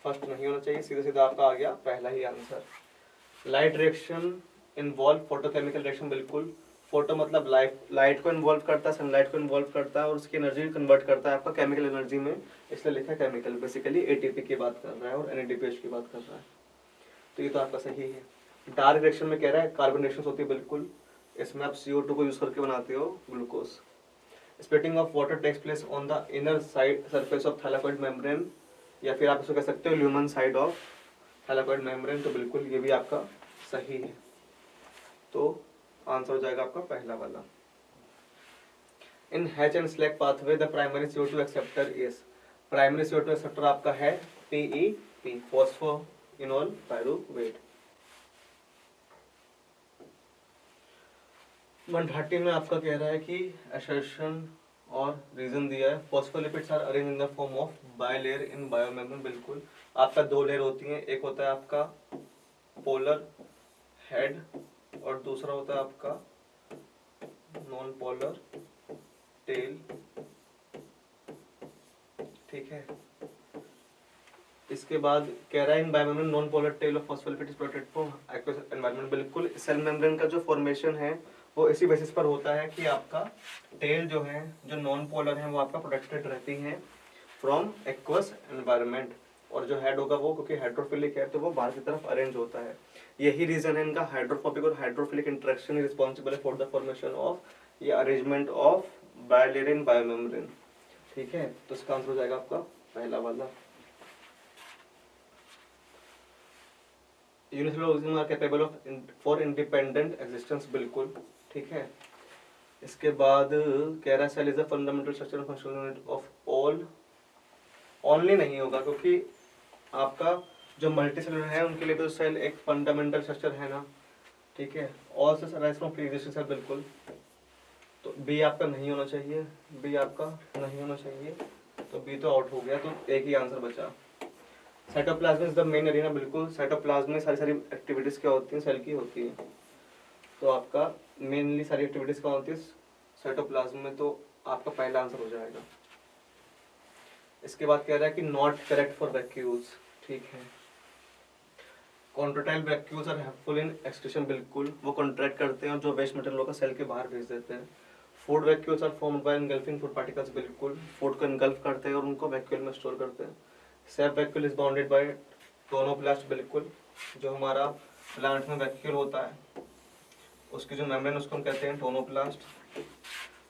फर्स्ट नहीं होना चाहिए, सीधा सीधा आपका आ गया पहला ही answer. Light reaction involve photochemical reaction, बिल्कुल। फोटो मतलब लाइट को इन्वॉल्व करता है, सनलाइट को इन्वॉल्व करता है और उसकी एनर्जी कन्वर्ट करता है आपका केमिकल एनर्जी में, इसलिए लिखा है केमिकल। बेसिकली ATP की बात कर रहा है और NADPH की बात कर रहा है, तो ये तो आपका सही है। डार्क रिएक्शन में कह रहा है कार्बन रिएक्शन होती है, बिल्कुल। इसमें आप CO2 को यूज करके बनाते हो glucose. Splitting of water takes place on the inner side surface of thylakoid membrane, या फिर आप इसको कह सकते हो lumen side of thylakoid membrane, तो बिल्कुल ये भी आपका सही है। तो आंसर हो जाएगा आपका पहला वाला। In Hatch and Slack pathway the primary CO2 acceptor is, primary CO2 acceptor आपका है PEP, फॉस्फोइनोल पायरुवेट। 130 में आपका कह रहा है कि असर्शन और रीजन दिया है, phospholipids are arrange in the form of bilayer in biomembrane, बिल्कुल। आपका दो लेयर होती हैं, एक होता है आपका पोलर हेड और दूसरा होता है आपका नॉन पोलर टेल। ठीक है, इसके बाद कह रहा है in biomembrane non polar tail of phospholipid is protected from aqueous environment, बिल्कुल। सेल मेम्ब्रेन का जो फॉर्मेशन है वो इसी बेसिस पर होता है कि आपका टेल जो है, जो नॉन पोलर है, वो आपका प्रोटेक्टेड रहती है फ्रॉम एक्वस एनवायरनमेंट, और जो हेड होगा वो क्योंकि हाइड्रोफिलिक है तो वो बाहर की तरफ अरेंज होता है। यही रीजन है इनका, हाइड्रोफोबिक और hydrophilic interaction is responsible for the formation of या arrangement of bilayer in biomembrane. ठीक है, तो इसका आंसर हो जाएगा आपका पहला वाला। Unicellular organism are capable of for independent existence, बिल्कुल। ठीक है, इसके बाद कह रहा है cell is the fundamental structure and functional unit of all, only नहीं होगा क्योंकि आपका जो मल्टीसेलुलर है उनके लिए तो सेल एक फंडामेंटल स्ट्रक्चर है ना। ठीक है, all cells arise from pre existing cell, बिल्कुल। तो बी आपका नहीं होना चाहिए, बी आपका नहीं होना चाहिए, तो बी तो आउट हो गया, तो एक ही आंसर बचा। Cytoplasm is the main area, बिल्कुल। साइटोप्लाज्म में सारी सारी एक्टिविटीज क्या होती हैं, सेल की होती हैं, तो आपका मेनली सारी एक्टिविटीज क्या होती है साइटोप्लाज्म में, तो आपका पहला आंसर हो जाएगा। इसके बाद कह रहा है कि नॉट करेक्ट फॉर वैक्यूल्स। ठीक है, contractile vacuoles are helpful in excretion, बिल्कुल। वो कॉन्ट्रैक्ट करते हैं और जो वेस्ट मटेरियल होगा सेल के बाहर भेज देते हैं। Food vacuoles are formed by engulfing food particles, बिल्कुल। फूड को एनगल्फ करते हैं और उनको वैक्यूल में स्टोर करते हैं। Sap vacuole is bounded by tonoplast, बिल्कुल। जो हमारा प्लांट में वैक्यूल होता है उसकी जो मेम्ब्रेन उसको हम कहते हैं टोनोप्लास्ट।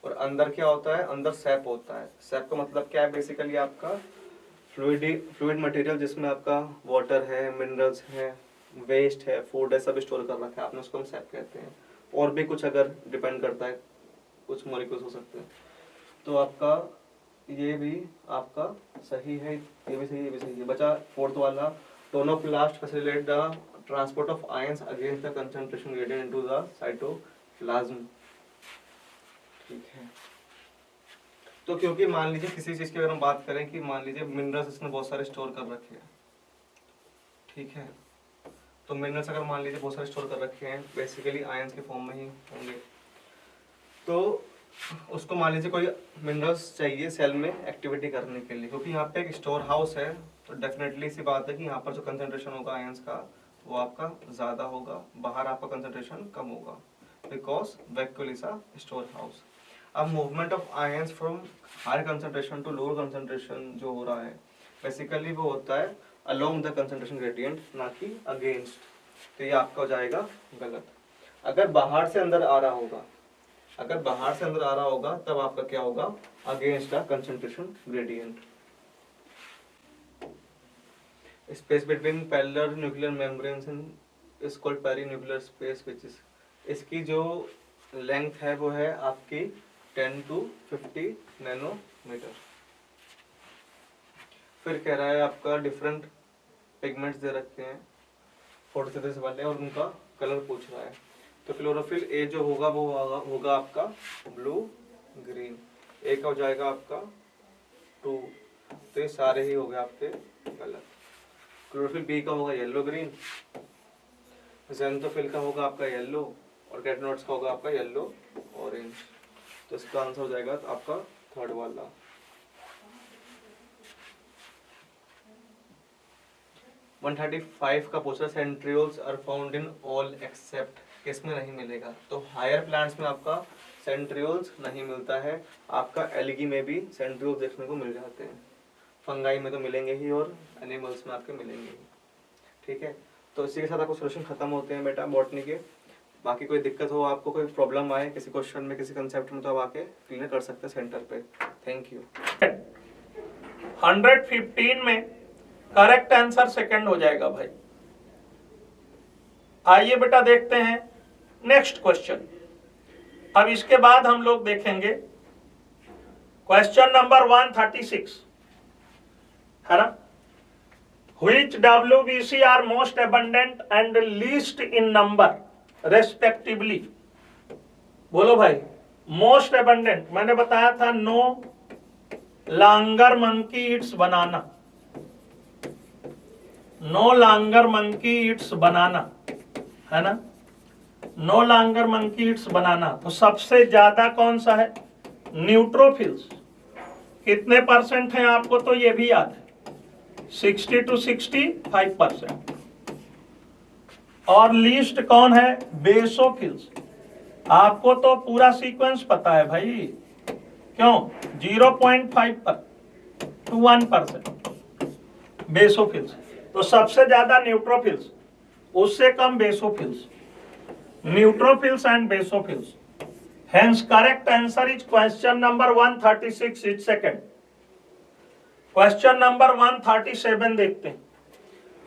और अंदर क्या होता है, अंदर सैप होता है। सैप का मतलब क्या है, बेसिकली आपका फ्लूइड मटेरियल जिसमें आपका वाटर है, मिनरल्स है, वेस्ट है, फूड है, सब स्टोर कर रखा है आपने, उसको हम सैप कहते हैं। और भी कुछ अगर डिपेंड करता है, कुछ मॉलिक्यूल्स हो सकते हैं। तो आपका ये भी आपका सही है, ये भी सही, ये भी सही है। बचा फोर्थ वाला, tonoplast facilitate the transport of ions against the concentration gradient into the cytoplasm. ठीक है, तो क्योंकि मान लीजिए किसी चीज की अगर हम बात करें कि मान लीजिए मिनरल्स इसने बहुत सारे स्टोर कर रखे हैं, ठीक है, तो मिनरल्स अगर मान लीजिए बहुत सारे स्टोर कर रखे हैं बेसिकली आयंस के फॉर्म में ही होंगे, तो उसको मान लीजिए कोई मिनरल्स चाहिए सेल में एक्टिविटी करने के लिए, क्योंकि यहाँ पे एक स्टोर हाउस है, तो डेफिनेटली सी बात है कि यहाँ पर जो कंसंट्रेशन होगा आयंस का वो आपका ज़्यादा होगा, बाहर आपका कंसंट्रेशन कम होगा, because vacuole is a store house. अब movement of ions from higher concentration to lower concentration जो हो रहा है बेसिकली वो होता है अलोंग द कंसंट्रेशन ग्रेडियंट, ना कि अगेंस्ट, तो ये आपका हो जाएगा गलत। अगर बाहर से अंदर आ रहा होगा, अगर बाहर से अंदर आ रहा होगा तब आपका क्या होगा, against the concentration gradient. Space between parallel nuclear membranes is called perinuclear space, which is, इसकी जो लेंथ है वो है आपकी 10 to 50 नैनोमीटर। फिर कह रहा है आपका डिफरेंट पिगमेंट्स दे रखे हैं फोटोसिंथेसिस वाले और उनका कलर पूछ रहा है, तो क्लोरोफिल ए जो होगा वो होगा आपका ब्लू ग्रीन, ए का हो जाएगा आपका 2, तो ये सारे ही हो गए आपके गलत। क्लोरोफिल बी का होगा येलो ग्रीन, ज़ेंथोफिल का होगा आपका येलो और कैटनोड्स का होगा आपका येलो ऑरेंज, तो इसका आंसर हो जाएगा आपका थर्ड वाला। वन 135 का पूछा centrioles are found in all except, किसमें नहीं मिलेगा, तो हायर प्लांट्स में आपका सेंट्रियोल्स नहीं मिलता है, आपका एल्गी में भी सेंट्रियोल्स देखने को मिल जाते हैं, फंगाई में तो मिलेंगे ही और एनिमल्स में आपके मिलेंगे ही, ठीक है। तो इसी के साथ आपको सोल्यूशन खत्म होते हैं बेटा बॉटनी के। बाकी कोई दिक्कत हो, आपको कोई प्रॉब्लम आए किसी क्वेश्चन में किसी कंसेप्ट में, तो आप आके क्लियर कर सकते हैं सेंटर पे। Thank you. 115 में करेक्ट आंसर सेकंड हो जाएगा भाई। आइए बेटा देखते हैं नेक्स्ट क्वेश्चन। अब इसके बाद हम लोग देखेंगे क्वेश्चन नंबर 136 है ना। Which WBC are most abundant and least in number respectively? बोलो भाई। मोस्ट एबंडेंट मैंने बताया था no longer monkey it's banana, no longer monkey it's banana है ना, no longer monkey it's banana. तो सबसे ज्यादा कौन सा है, न्यूट्रोफिल्स। कितने परसेंट है आपको तो ये भी याद है, 60 to 65%। और लीस्ट कौन है, बेसोफिल्स। आपको तो पूरा सीक्वेंस पता है भाई, क्यों 0.5 to 1% बेसोफिल्स। तो सबसे ज्यादा न्यूट्रोफिल्स, उससे कम basophils, neutrophils and basophils. Hence correct answer is question number 136 is second. Question number 137 देखते हैं।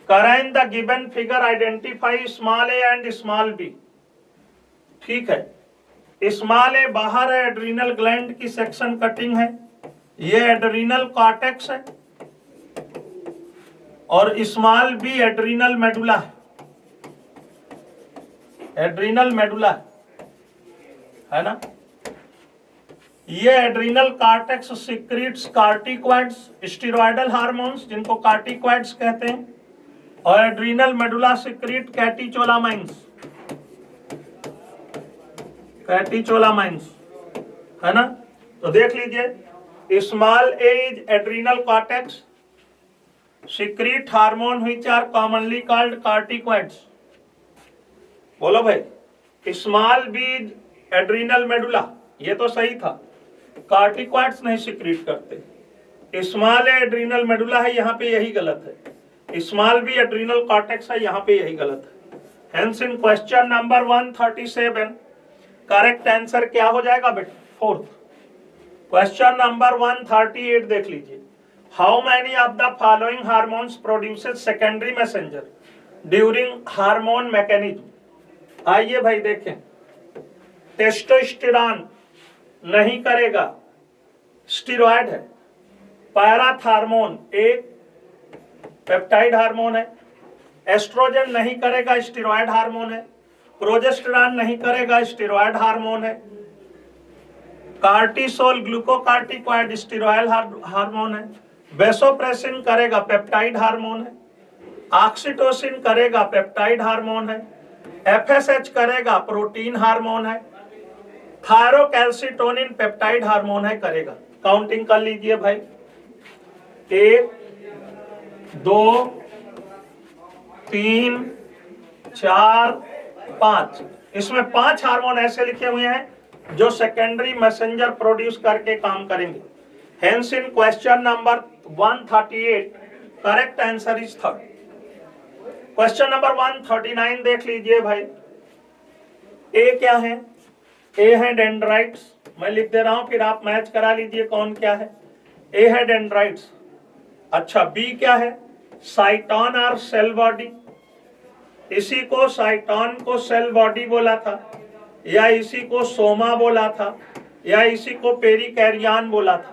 करें the given figure identify small a and small b. ठीक है, स्मॉल ए बाहर है, एड्रीनल ग्लैंड की सेक्शन कटिंग है, ये एड्रीनल कॉर्टेक्स है, और स्मॉल बी एड्रीनल मेडुला है, एड्रीनल मेडुला है ना। ये adrenal cortex secretes corticoids, steroidal hormones जिनको कार्टिकॉइड्स कहते हैं, और adrenal medulla secrete catecholamines, catecholamines है ना। तो देख लीजिए, small a is adrenal cortex secrete hormone which are commonly called corticoids. बोलो भाई, small b is adrenal medulla, ये तो सही था, कार्टिकॉइड्स नहीं सिक्रीट करते। स्मॉल ए एड्रीनल मेडुला है, यहाँ पे यही गलत है। स्मॉल बी एड्रीनल कॉर्टेक्स है, यहाँ पे यही गलत है। Hence in question number 137 correct answer क्या हो जाएगा बेटा, फोर्थ। क्वेश्चन नंबर 138 देख लीजिए। How many of the following hormones produces secondary messenger during hormone mechanism. आइए भाई देखें, टेस्टोस्टेरॉन नहीं करेगा, स्टेरॉयड है। पैराथार्मोन एक पेप्टाइड हार्मोन है। एस्ट्रोजन नहीं करेगा, स्टेरॉयड हार्मोन है। प्रोजेस्टेरॉन नहीं करेगा, स्टेरॉयड हार्मोन है। कार्टिसोल ग्लूकोकार्टिकॉइड स्टेरॉयल हार्मोन है, वेसोप्रेसिन करेगा पेप्टाइड हार्मोन है, ऑक्सीटोसिन करेगा पेप्टाइड हार्मोन है, एफएसएच करेगा प्रोटीन हार्मोन है, थायरोकैल्सिटोनिन पेप्टाइड हार्मोन है करेगा। काउंटिंग कर लीजिए भाई, 1 2 3 4 5। इसमें 5 हार्मोन ऐसे लिखे हुए हैं जो सेकेंडरी मैसेंजर प्रोड्यूस करके काम करेंगे। Hence in question number 138 correct answer is 3rd। Question number 139 देख लीजिए भाई। ए क्या है? ए है डेंड्राइट्स, मैं लिख दे रहा हूं, फिर आप मैच करा लीजिए कौन क्या है। ए है डेंड्राइट्स। अच्छा, बी क्या है? साइटोन और सेल बॉडी। इसी को साइटोन को सेल बॉडी बोला था, या इसी को सोमा बोला था, या इसी को पेरिकैरियन बोला था।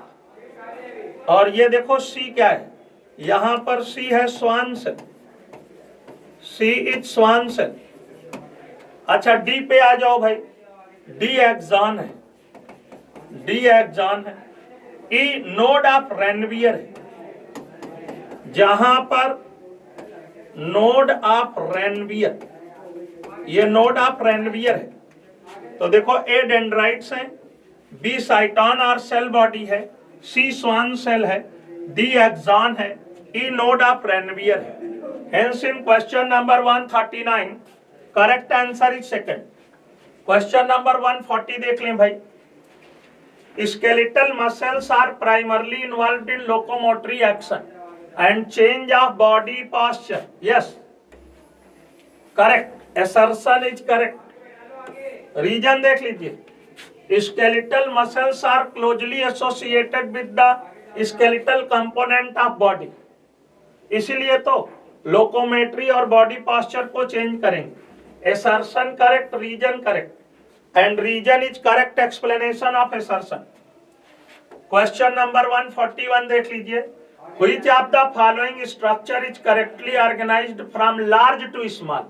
और ये देखो सी क्या है? यहां पर सी है Schwann cell, C is Schwann cell. अच्छा, डी पे आ जाओ भाई। डी एक्सॉन है, डी एक्सॉन है। ई नोड ऑफ रेनवियर है, जहां पर नोड ऑफ रेनवियर, ये नोड ऑफ रेनवियर है। तो देखो ए डेंड्राइट्स है, बी साइटोन और सेल बॉडी है, सी स्वान सेल है, डी एक्सॉन है, ई नोड ऑफ रेनवियर है। Hence in question number 139 correct answer is 2nd। Question number 140 देख लें भाई। Skeletal muscles are primarily involved in locomotory action and change of body posture. Yes, correct. Assertion is correct. Reason देख लीजिए। Skeletal muscles are closely associated with the skeletal component of body. इसीलिए तो लोकोमेट्री और बॉडी पोस्चर को चेंज करेंगे। Assertion correct, reason correct, and reason is correct explanation of assertion. Question number 141 देख लीजिए। Which of the following structure is correctly organized from large to small?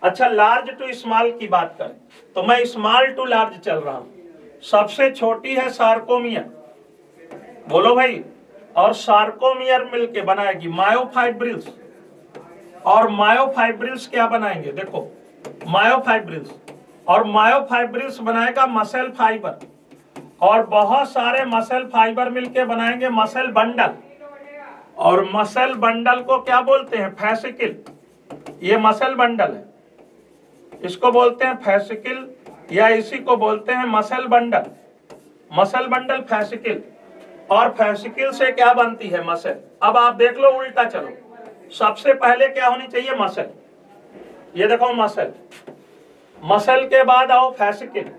अच्छा, लार्ज टू स्मॉल की बात करें तो मैं स्मॉल टू लार्ज चल रहा हूं। सबसे छोटी है सार्कोमियर, बोलो भाई, और सार्कोमियर मिलके बनाएगी मायोफाइब्रिल्स, और मायोफाइब्रिल्स क्या बनाएंगे? देखो मायोफाइब्रिल्स, और मायोफाइब्रिल्स बनाएगा मसल फाइबर, और बहुत सारे मसल फाइबर मिलके बनाएंगे मसल बंडल, और मसल बंडल को क्या बोलते हैं? फैसिकल। ये मसल बंडल है, इसको बोलते हैं फैसिकल, या इसी को बोलते हैं muscle bundle. Muscle bundle fascicle, और फैसिकल से क्या बनती है? मसल। अब आप देख लो, उल्टा चलो। सबसे पहले क्या होनी चाहिए? मसल। ये देखो मसल, मसल के बाद आओ फैसिकल,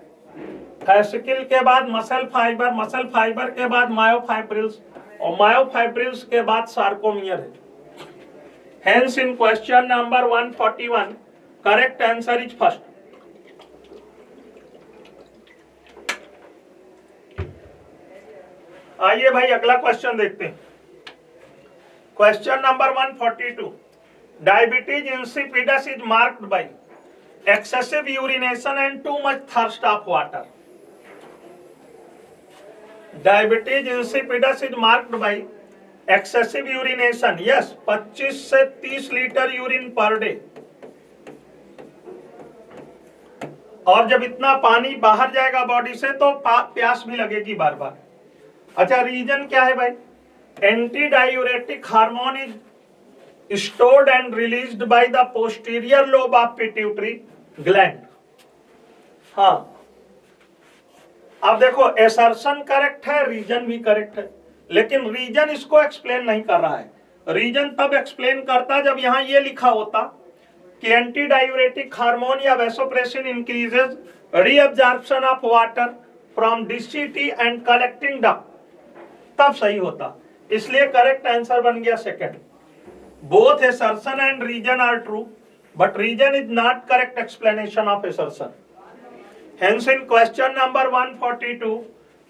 फैसिकल के बाद मसल फाइबर, मसल फाइबर के बाद मायोफाइब्रिल्स, और मायोफाइब्रिल्स के बाद सार्कोमियर है। Hence in question number 141 correct answer is 1st। आइए भाई अगला क्वेश्चन देखते हैं। Question number 142। Diabetes insipidus is marked by excessive urination and too much thirst of water. Diabetes insipidus is marked by excessive urination. Yes, 25 से 30 लीटर यूरिन पर डे। और जब इतना पानी बाहर जाएगा बॉडी से तो प्यास भी लगेगी बार बार। अच्छा, रीजन क्या है भाई? Anti diuretic hormone is stored and released by the posterior lobe of pituitary gland. हाँ, अब देखो एसर्शन करेक्ट है, रीजन भी करेक्ट है, लेकिन रीजन इसको एक्सप्लेन नहीं कर रहा है। रीजन तब एक्सप्लेन करता जब यहां ये लिखा होता कि एंटी डायूरेटिक हार्मोन या vasopressin increases reabsorption of water from DCT and collecting duct, तब सही होता। इसलिए करेक्ट आंसर बन गया 2nd। Both assertion and reason are true, but reason is not correct explanation of assertion. Hence in question number 142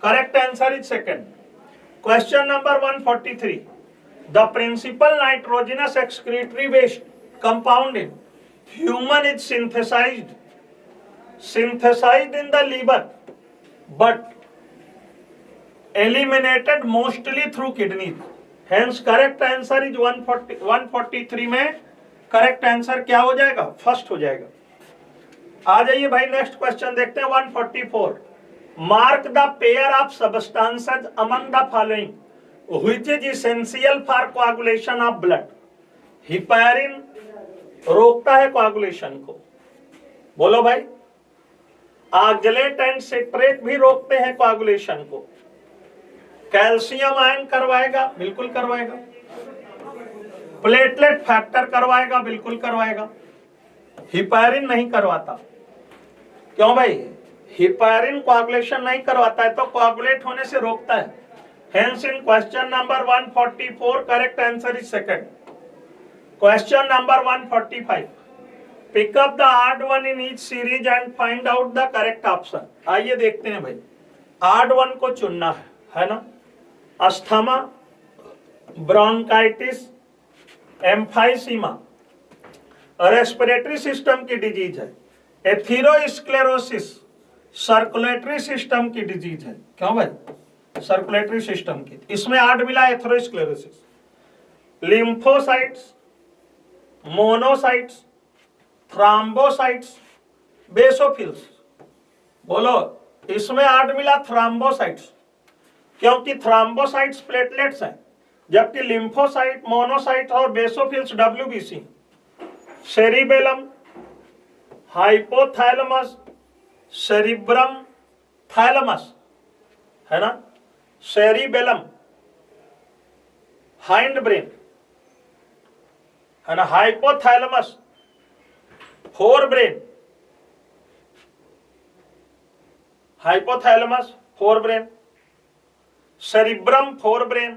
correct answer is 2nd. Question number 143. The principal nitrogenous excretory waste compound in human is synthesized in the liver, but eliminated mostly through kidneys. Hence correct answer is 143 में करेक्ट आंसर क्या हो जाएगा? फर्स्ट हो जाएगा। आ जाइए भाई नेक्स्ट क्वेश्चन देखते हैं 144। Mark the pair of substances among the following which is essential for coagulation of blood. Heparin रोकता है कोआगुलेशन को, बोलो भाई। ऑक्जेलेट एंड सिट्रेट भी रोकते हैं कोआगुलेशन को। कैल्शियम आयन करवाएगा, बिल्कुल करवाएगा। प्लेटलेट फैक्टर करवाएगा, बिल्कुल करवाएगा। हिपैरिन नहीं करवाता। क्यों भाई? हिपैरिन कोआगुलेशन नहीं करवाता है तो कोआगुलेट होने से रोकता है। Hence in question number 144 correct answer is second. Question number 145 pick up the odd one in each series and find out the correct option. आइए देखते हैं भाई, ऑड वन को चुनना है ना। Asthma, bronchitis, emphysema respiratory system की डिजीज है। एथेरोस्क्लेरोसिस सर्कुलेटरी सिस्टम की डिजीज है। क्यों भाई? सर्कुलेटरी सिस्टम की, इसमें आठ मिला atherosclerosis. Lymphocytes, monocytes, thrombocytes, basophils. बोलो, इसमें आठ मिला थ्रोम्बोसाइट्स, क्योंकि थ्रोम्बोसाइट्स प्लेटलेट्स हैं, जबकि लिम्फोसाइट, मोनोसाइट और basophils WBC. Cerebellum, hypothalamus, cerebrum, thalamus है ना। सेरिबेलम हाइंड ब्रेन है ना। Hypothalamus fore brain, hypothalamus fore brain, cerebrum fore brain,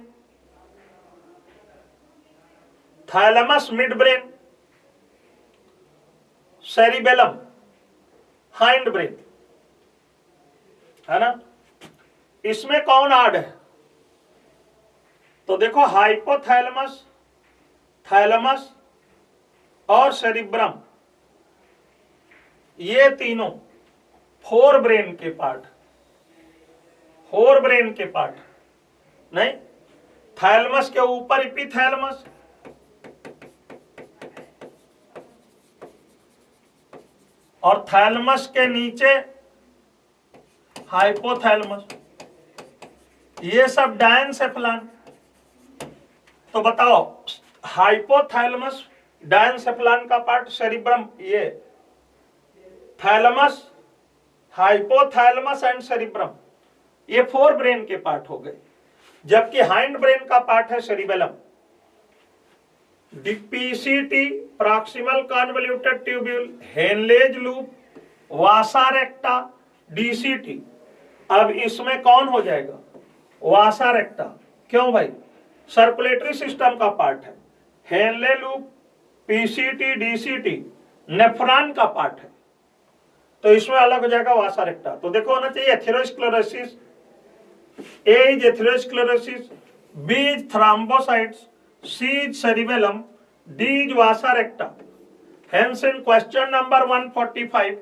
thalamus mid brain, cerebellum hind brain है ना। इसमें कौन आड है? तो देखो, हाइपोथैलेमस, थैलेमस और सेरिब्रम, ये तीनों फोर ब्रेन के पार्ट, फोर ब्रेन के पार्ट नहीं। थैलेमस के ऊपर एपिथैलेमस, और थैलेमस के नीचे हाइपोथैलेमस, ये सब डायनसेफलान। तो बताओ, हाइपोथैलेमस डायनसेफलान का पार्ट, सेरिब्रम, ये थैलेमस, हाइपोथैलेमस एंड सेरिब्रम, ये फोर ब्रेन के पार्ट हो गए, जबकि हाइंड ब्रेन का पार्ट है cerebellum. PCT proximal convoluted tubule, Henle's loop, vasa recta, DCT. अब इसमें कौन हो जाएगा? Vasa recta. क्यों भाई? सर्कुलेटरी सिस्टम का पार्ट है। Henle loop, PCT, DCT nephron का पार्ट है, तो इसमें अलग हो जाएगा वासा रेक्टा। तो देखो होना चाहिए atherosclerosis, A is atherosclerosis, B is thrombocytes, C is cerebellum, D is vasa recta. Hence in question number 145,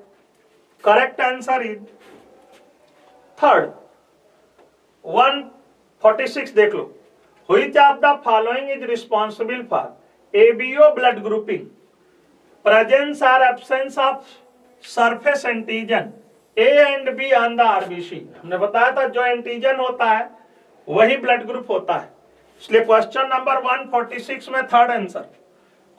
correct answer is third. 146 देख लो। Which of the following is responsible for ABO blood grouping? Presence or absence of surface antigen A and B on the RBC। हमने बताया था जो एंटीजन होता है वही ब्लड ग्रुप होता है, इसलिए क्वेश्चन नंबर 146 में third answer.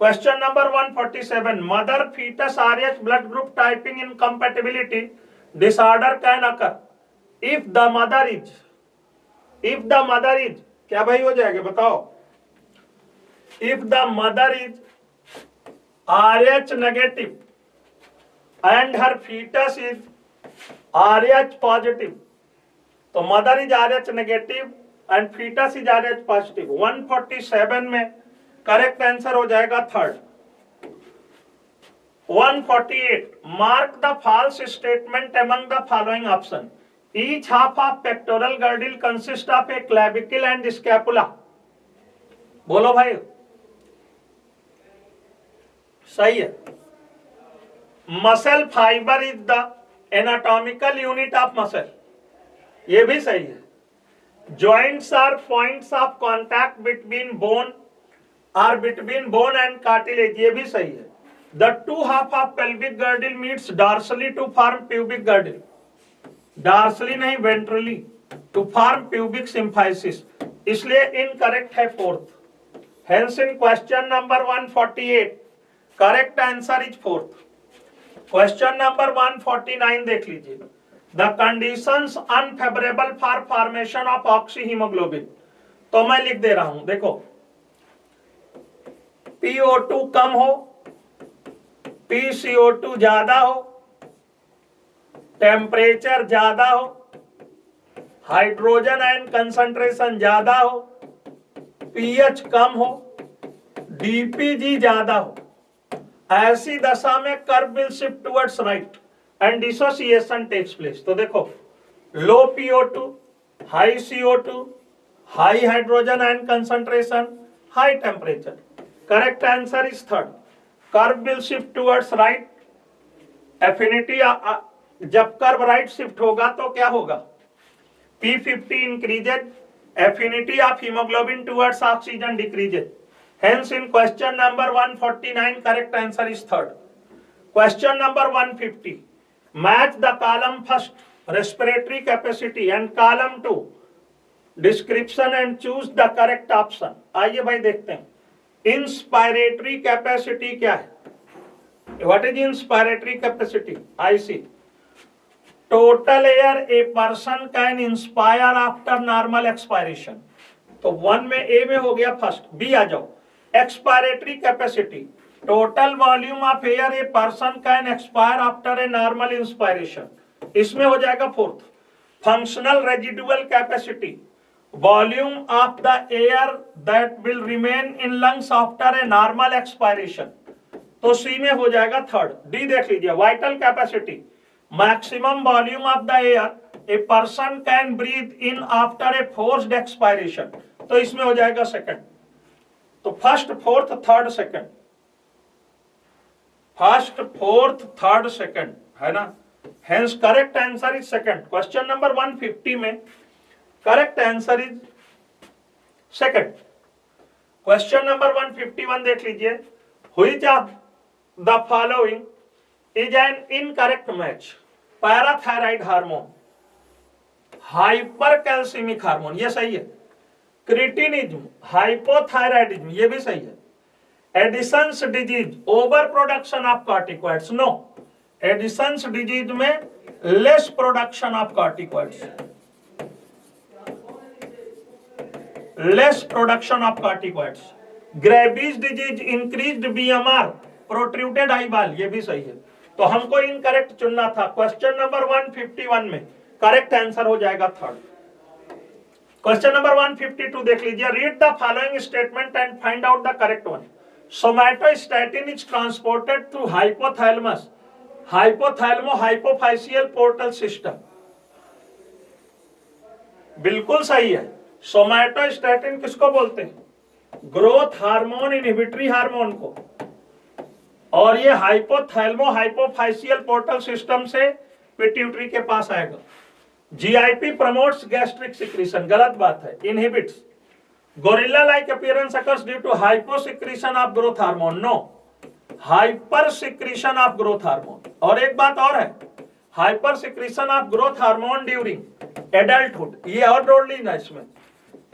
Question number 147 mother foetus RH blood group typing incompatibility disorder can occur if the mother is क्या भाई हो जाएगा बताओ? If the mother is RH negative and her foetus is RH positive, तो mother is RH negative and foetus is RH positive. 147 में करेक्ट आंसर हो जाएगा third. 148 mark the false statement among the following option. Each half of pectoral girdle consist of A clavicle and scapula. बोलो भाई, सही है। Muscle fibre is the anatomical unit of muscle, ये भी सही है। joints are points of contact between bone and cartilage, ये भी सही है. The two half of pelvic girdle meets dorsally to form pubic girdle. Dorsally नहीं, ventrally to form pubic symphysis. इसलिए incorrect है fourth. Hence in question number 148, correct answer is fourth. Question number 149 देख लीजिए. The conditions unfavorable for formation of oxyhemoglobin. तो मैं लिख दे रहा हूं, देखो. PO2 कम हो, PCO2 ज्यादा हो, टेम्परेचर ज्यादा हो, हाइड्रोजन आयन कंसंट्रेशन ज्यादा हो, पीएच कम हो, डीपीजी ज्यादा हो, ऐसी दशा में curve will shift towards right and dissociation takes place. तो देखो, low PO2, high CO2, high hydrogen ion concentration, high temperature. Correct answer is third. Curve will shift towards right. Affinity, जब कर्व राइट शिफ्ट होगा तो क्या होगा? P50 increases, affinity of hemoglobin towards oxygen decreases. Hence in question number 149, correct answer is third. Question number 150, match the column first respiratory capacity and column 2 description and choose the correct option. आइए भाई देखते हैं. Inspiratory capacity क्या है? What is inspiratory capacity? I see. Total air a person can inspire after normal expiration. तो 1 में A में हो गया फर्स्ट. B आ जाओ. Expiratory capacity, total volume of air a person can expire after a normal inspiration. इसमें हो जाएगा fourth. Functional residual capacity, volume of the air that will remain in lungs after a normal expiration. तो C में हो जाएगा थर्ड. D देख लीजिए. Vital capacity, maximum volume of the air a person can breathe in after a forced expiration. तो इसमें हो जाएगा सेकंड. तो first fourth third second, first fourth third second है ना. Hence correct answer is second. Question number 150 में correct answer is second. Question number 151 देख लीजिए. Which of the following is an incorrect match? Parathyroid hormone, hyper calcaemic hormone, ये सही है. क्रिटिनिज्म, हाइपोथायराइडिज्म, ये भी सही है. Addison's disease, over production of corticoids, no. Addison's disease में less production of corticoids, less production of corticoids. Graves disease, increased BMR, protruded eyeball, ये भी सही है. तो हमको इनकरेक्ट चुनना था. क्वेश्चन नंबर 151 में करेक्ट आंसर हो जाएगा थर्ड. क्वेश्चन नंबर 152 देख लीजिए. Read the following statement and find out the correct one. Somatostatin is transported through hypothalamus, hypothalamo hypophysial portal system. बिल्कुल सही है. सोमैटोस्टैटिन किसको बोलते हैं? ग्रोथ हार्मोन, इनहिबिटरी हार्मोन को. और ये हाइपोथैलेमो हाइपोफाइशियल पोर्टल सिस्टम से पिट्यूटरी के पास आएगा. GIP प्रमोट्स गैस्ट्रिक सिक्रीशन, गलत बात है. Inhibits. Gorilla like appearance occurs due to hyposecretion of growth hormone, no. Hyper secretion of growth hormone. और एक बात और है, hyper secretion of growth hormone during adulthood, ये और जोड़ लीजिए इसमें.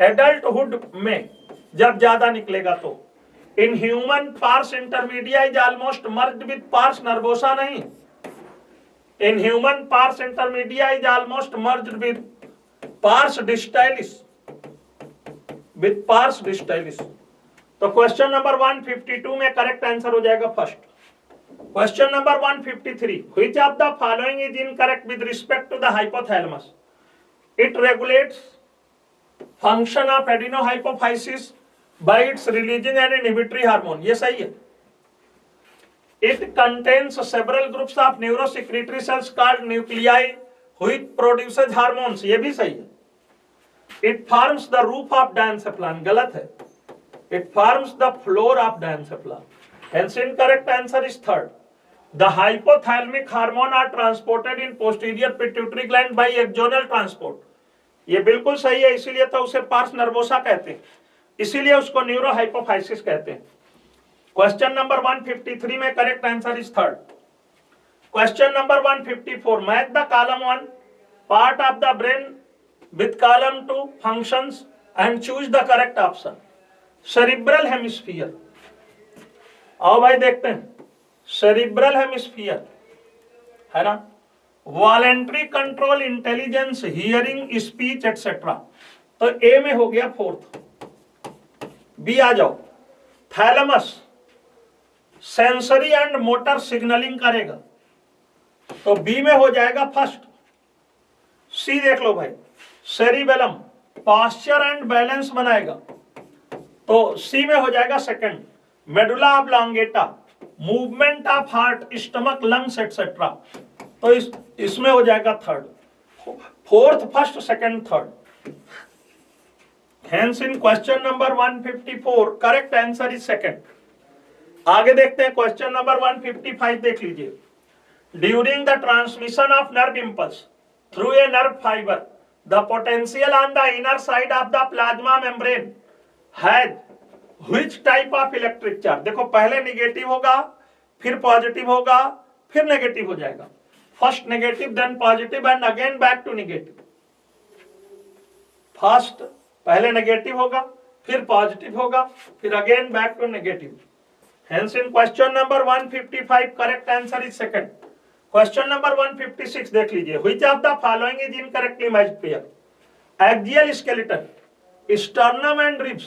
एडल्टहुड में जब ज्यादा निकलेगा तो. In human pars intermedia is almost merged with pars nervosa, नहीं. In human, pars intermedia is almost merged with pars distalis. With pars distalis. तो क्वेश्चन नंबर 152 में करेक्ट आंसर हो जाएगा first. Question number 153, which of the following is incorrect with respect to the hypothalamus? It regulates function of adenohypophysis by its releasing an inhibitory hormone. ये सही है. It contains several groups of neurosecretory cells called nuclei which produces hormones, ये भी सही है. It forms the roof of diencephalon, गलत है. It forms the floor of diencephalon. Hence incorrect answer is third. The hypothalamic hormone are transported in posterior pituitary gland by axonal transport. ये बिल्कुल सही है, इसीलिए तो उसे पार्स नर्वोसा कहते हैं, इसीलिए उसको न्यूरो हाइपोफाइसिस कहते हैं। क्वेश्चन नंबर 153 में correct answer is third. Question number 154, match the column 1 part of the brain with column 2 functions and choose the correct option. Cerebral hemisphere, आओ भाई देखते हैं, सेरिब्रल हेमिस्फीयर है ना, voluntary control, intelligence, hearing, speech etcetera. तो ए में हो गया फोर्थ। बी आ जाओ, thalamus sensory and motor signalling करेगा, तो बी में हो जाएगा फर्स्ट। सी देख लो भाई, सेरिबेलम पास्चर एंड बैलेंस बनाएगा, तो सी में हो जाएगा second. Medulla oblongata movement of heart, stomach, lungs etcetera, तो इसमें हो जाएगा third. Fourth, first, second, third. Hence in question number 154 correct answer is second. आगे देखते हैं क्वेश्चन नंबर 155, देख लीजिए। During the transmission of nerve impulse through a nerve fibre the potential on the inner side of the plasma membrane has which type of electric charge. देखो पहले निगेटिव होगा, फिर पॉजिटिव होगा, फिर नेगेटिव हो जाएगा। First negative, then positive and again back to negative. First पहले नेगेटिव होगा, फिर पॉजिटिव होगा, फिर again back to negative. Hence in question number 155 correct answer is second. Question number 156 देख लीजिए। Which of the following is incorrectly matched pair? Axial skeleton, sternum and ribs,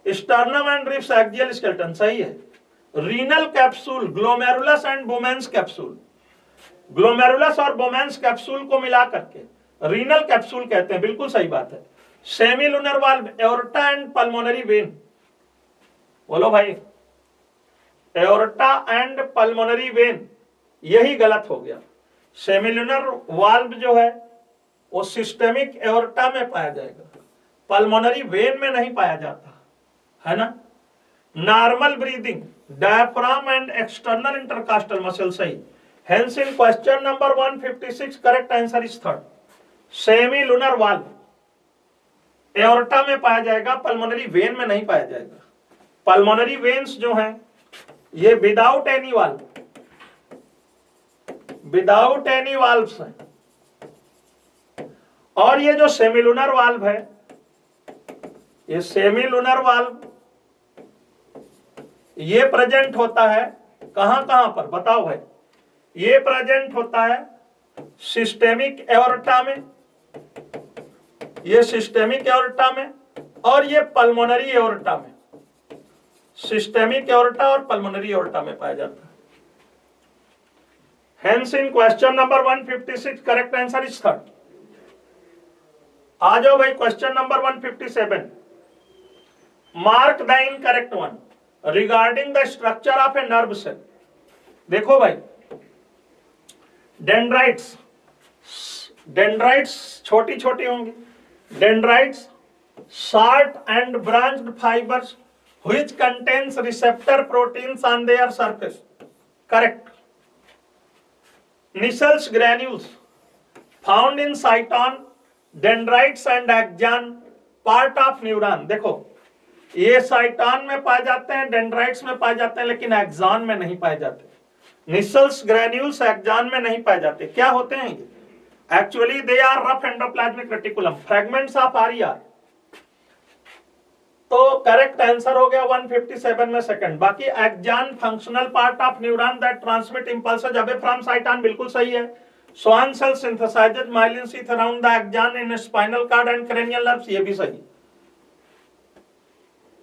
sternum and ribs axial skeleton सही है। Renal capsule, glomerulus and Bowman's capsule, glomerulus और Bowman's capsule को मिला करके renal capsule कहते हैं, बिल्कुल सही बात है। Semilunar valve, aorta and pulmonary vein, बोलो भाई, एओर्टा एंड पल्मोनरी वेन, यही गलत हो गया। सेमिलुनर वाल्व जो है वो सिस्टेमिक एओर्टा में पाया जाएगा, पल्मोनरी वेन में नहीं पाया जाता है ना। Normal breathing, diaphragm and external intercostal muscle सही। Hence in question number 156 correct answer is third. Semilunar valve aorta में पाया जाएगा, पल्मोनरी वेन में नहीं पाया जाएगा। पल्मोनरी वेन्स जो हैं ये without any valve, without any valves हैं, और ये जो सेमिलुनर वाल्व है, ये सेमिलुनर वाल्व ये प्रेजेंट होता है कहां कहां पर बताओ भाई। ये प्रेजेंट होता है सिस्टेमिक एओर्टा में, ये सिस्टेमिक एओर्टा में, और ये पल्मोनरी एओर्टा में। सिस्टेमिक एओर्टा और पल्मोनरी एओर्टा में पाया जाता है। Hence in question number 156 correct answer is third. आ जाओ भाई question number 157, mark the incorrect one regarding the structure of a nerve cell. देखो भाई, डेंड्राइट्स, डेंड्राइट्स छोटी छोटी होंगी, dendrites short and branched fibers which contains receptor proteins on their surface, correct. Nissel's granules found in cyton, dendrites and axon, part of neuron। देखो ये साइटॉन में पाए जाते हैं, डेंड्राइट्स में पाए जाते हैं, लेकिन एक्सॉन में नहीं पाए जाते। निसल्स ग्रैन्यूल्स एक्सॉन में नहीं पाए जाते। क्या होते हैं ये? Actually they are rough endoplasmic reticulum, fragments of RER. तो करेक्ट आंसर हो गया 157 में सेकंड। बाकी axon functional part of neuron that transmit impulses away from cyton, बिल्कुल सही है। Schwann cell synthesises myelin sheath around the axon in spinal cord and cranial nerves, ये भी सही।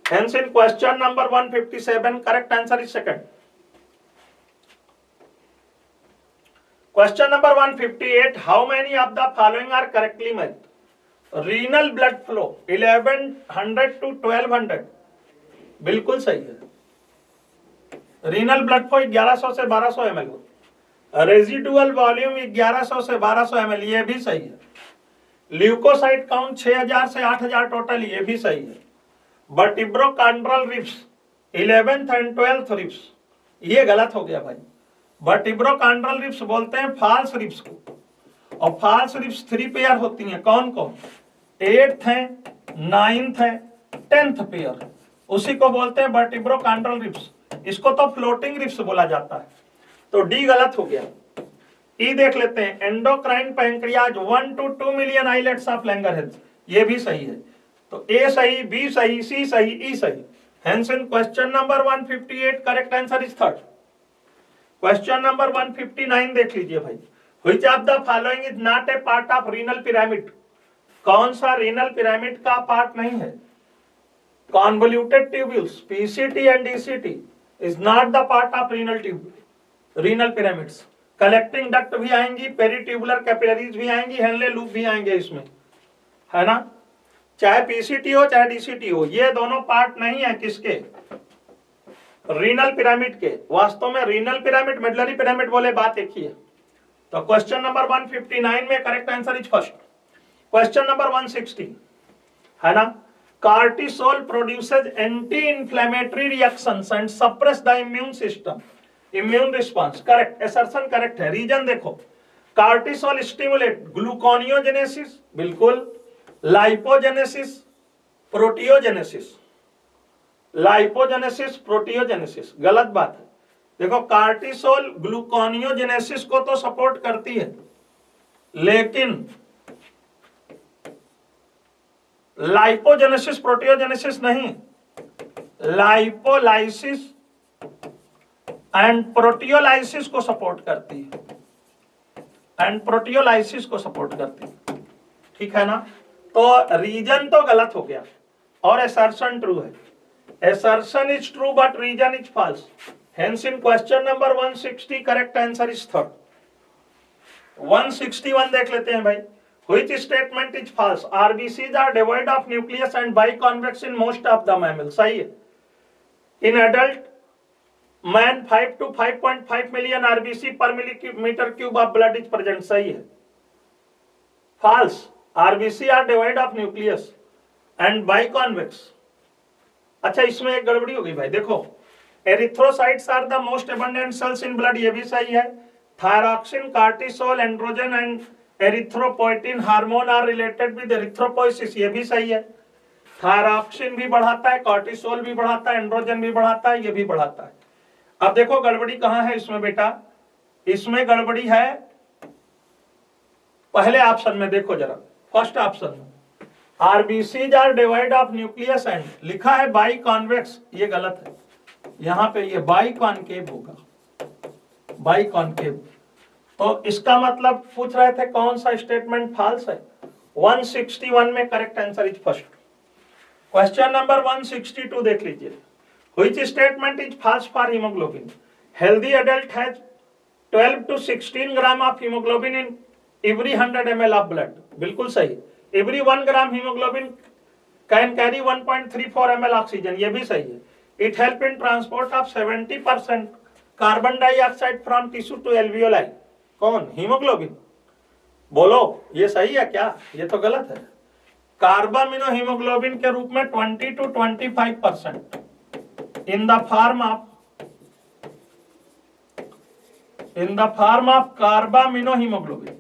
Hence in question number 157 correct answer is second. Question number 158, how many of the following are correctly matched? Renal blood flow 1100 to 1200, बिल्कुल सही है। रीनल ब्लड फ्लो 1100 से 1200 ml हो। रेजिडुअल वॉल्यूम 1100 से 1200 ml, ये भी सही है। ल्यूकोसाइट काउंट 6000 से 8000 टोटल, ये भी सही है। वर्टिब्रोकॉन्ड्रल ribs 11th and 12th ribs, ये गलत हो गया भाई। वर्टिब्रोकॉन्ड्रल रिब्स बोलते हैं फॉल्स रिब्स को, और फॉल्स रिप्स 3 पेयर होती हैं, कौन कौन? 8th है, 9th है, 10th पेयर, उसी को बोलते हैं वर्टिब्रोकॉन्ड्रल रिप्स। इसको तो फ्लोटिंग रिप्स बोला जाता है। तो डी गलत हो गया। ई देख लेते हैं, endocrine pancreas 1 to 2 million islets of Langerhans, ये भी सही है। तो ए सही, बी सही, सी सही, ई सही। Hence in question number 158 correct answer is third. Question number 159 देख लीजिए भाई, which of the following is not a part of renal pyramid? कौन सा renal pyramid का पार्ट नहीं है? Convoluted tubules, PCT and DCT is not the part of renal pyramids. Collecting duct भी आएंगी, peritubular capillaries भी आएंगी, Henle loop भी आएंगे इसमें, है ना? चाहे पीसीटी हो चाहे डीसीटी हो, ये दोनों पार्ट नहीं है किसके? रीनल पिरामिड के। वास्तव में रीनल पिरामिड, मेडलरी पिरामिड बोले, बात एक ही है। तो क्वेश्चन नंबर 159 में correct answer is first. Question number 160 है ना, cortisol produces anti inflammatory reactions and suppress the immune system, immune response. Correct assertion, correct है। रीजन देखो, कार्टिसोल स्टिमुलेट ग्लूकोनियोजेनेसिस, बिल्कुल, लाइपोजेनेसिस, प्रोटियोजेनेसिस, लाइपोजेनेसिस, प्रोटियोजेनेसिस, गलत बात है। देखो कार्टिसोल ग्लूकोनियोजेनेसिस को तो सपोर्ट करती है, लेकिन लाइपोजेनेसिस प्रोटियोजेनेसिस नहीं, लाइपोलाइसिस एंड प्रोटियोलाइसिस को सपोर्ट करती है, एंड प्रोटियोलाइसिस को सपोर्ट करती है, ठीक है ना। तो रीजन तो गलत हो गया और असर्शन ट्रू है। assertion is true but reason is false. Hence in question number 160 correct answer is third. 161 देख लेते हैं भाई, which statement is false? RBCs are devoid of nucleus and biconvex in most of the mammals. सही है। In adult man 5 to 5.5 million RBC per millimeter cube of blood is present. सही है। False. RBC are devoid of nucleus and biconvex. अच्छा, इसमें एक गड़बड़ी होगी भाई, देखो erythrocytes are the most abundant cells in blood, ये भी सही है। Thyroxine, cortisol, androgen and erythropoietin hormone are related with erythropoiesis, ये भी सही है। थायरॉक्सिन भी बढ़ाता है, कार्टिसोल भी बढ़ाता है, एंड्रोजन भी बढ़ाता है, ये भी बढ़ाता है। अब देखो गड़बड़ी कहां है इसमें बेटा, इसमें गड़बड़ी है पहले ऑप्शन में, देखो जरा फर्स्ट ऑप्शन में RBCs are divide of nucleus and लिखा है बाई कॉन्वेक्स, ये गलत है। यहां पे ये बाई कॉनकेव होगा, बाई कॉनकेव। तो इसका मतलब पूछ रहे थे कौन सा स्टेटमेंट फॉल्स है। 161 में correct answer is first. Question number 162 देख लीजिए, which statement is false for haemoglobin? Healthy adult has 12 to 16 gram of haemoglobin in every 100 ml of blood, बिल्कुल सही। Every 1 gram haemoglobin can carry 1.34 ml oxygen, ये भी सही है। It help in transport of 70% carbon dioxide from tissue to alveoli. कौन? हीमोग्लोबिन। बोलो ये सही है क्या? ये तो गलत है। कार्बामिनो हीमोग्लोबिन के रूप में 20 to 25% in the form of carbamino haemoglobin,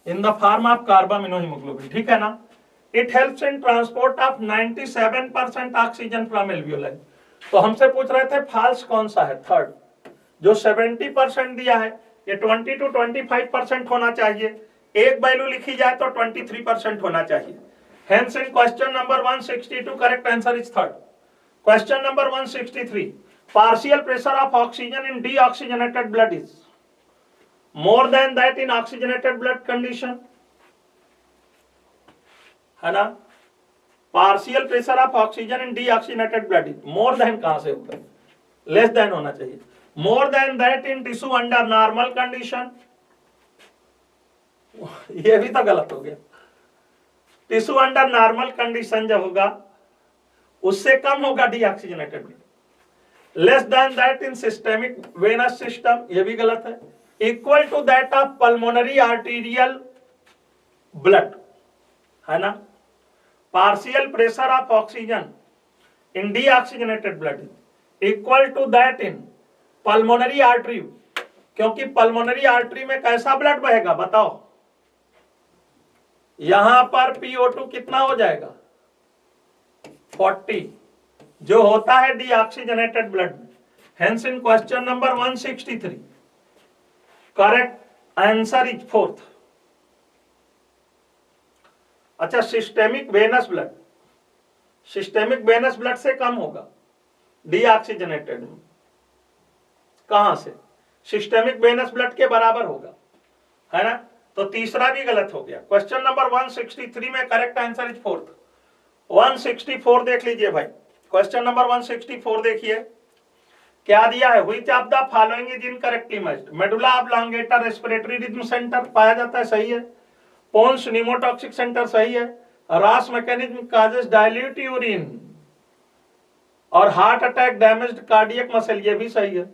in the form of carbamino haemoglobin, ठीक है ना। It helps in transport of 97% oxygen from alveoli. तो हमसे पूछ रहे थे फॉल्स कौन सा है, थर्ड। जो 70% दिया है ये 20 to 25% होना चाहिए, एक वैल्यू लिखी जाए तो 23% होना चाहिए। Hence in question number 162 correct answer is third. Question number 163, partial pressure of oxygen in deoxygenated blood is more than that in oxygenated blood condition, है ना। Partial pressure of oxygen in deoxygenated blood is more than कहां से होगा, लेस देन होना चाहिए। More than that in tissue under normal condition, ये भी तो गलत हो गया। टिश्यू अंडर नॉर्मल कंडीशन जब होगा उससे कम होगा deoxygenated blood. Less than that in systemic venous system, ये भी गलत है। Equal to that of pulmonary arterial blood, है ना। Partial pressure of oxygen in deoxygenated blood equal to that in pulmonary artery क्योंकि पल्मोनरी आर्टरी में कैसा ब्लड बहेगा बताओ, यहां पर PO2 कितना हो जाएगा 40, जो होता है डीऑक्सीजनेटेड ब्लड में। Hence in question number 163 correct answer is 4th। अच्छा, systemic venous blood, systemic venous blood से कम होगा डीऑक्सीजनेटेड में, कहां से, सिस्टेमिक वेनस ब्लड के बराबर होगा, है ना। तो तीसरा भी गलत हो गया। क्वेश्चन नंबर 163 में करेक्ट आंसर इज 4th। 164 देख लीजिए भाई, क्वेश्चन नंबर 164 देखिए क्या दिया है। Which of the following is incorrectly matched. Medulla oblongata respiratory rhythm centre पाया जाता है, सही है। पोन्स न्यूमोटॉक्सिक सेंटर सही है। RAS mechanism causes dilute urine और heart attack damaged cardiac muscle, ये भी सही है।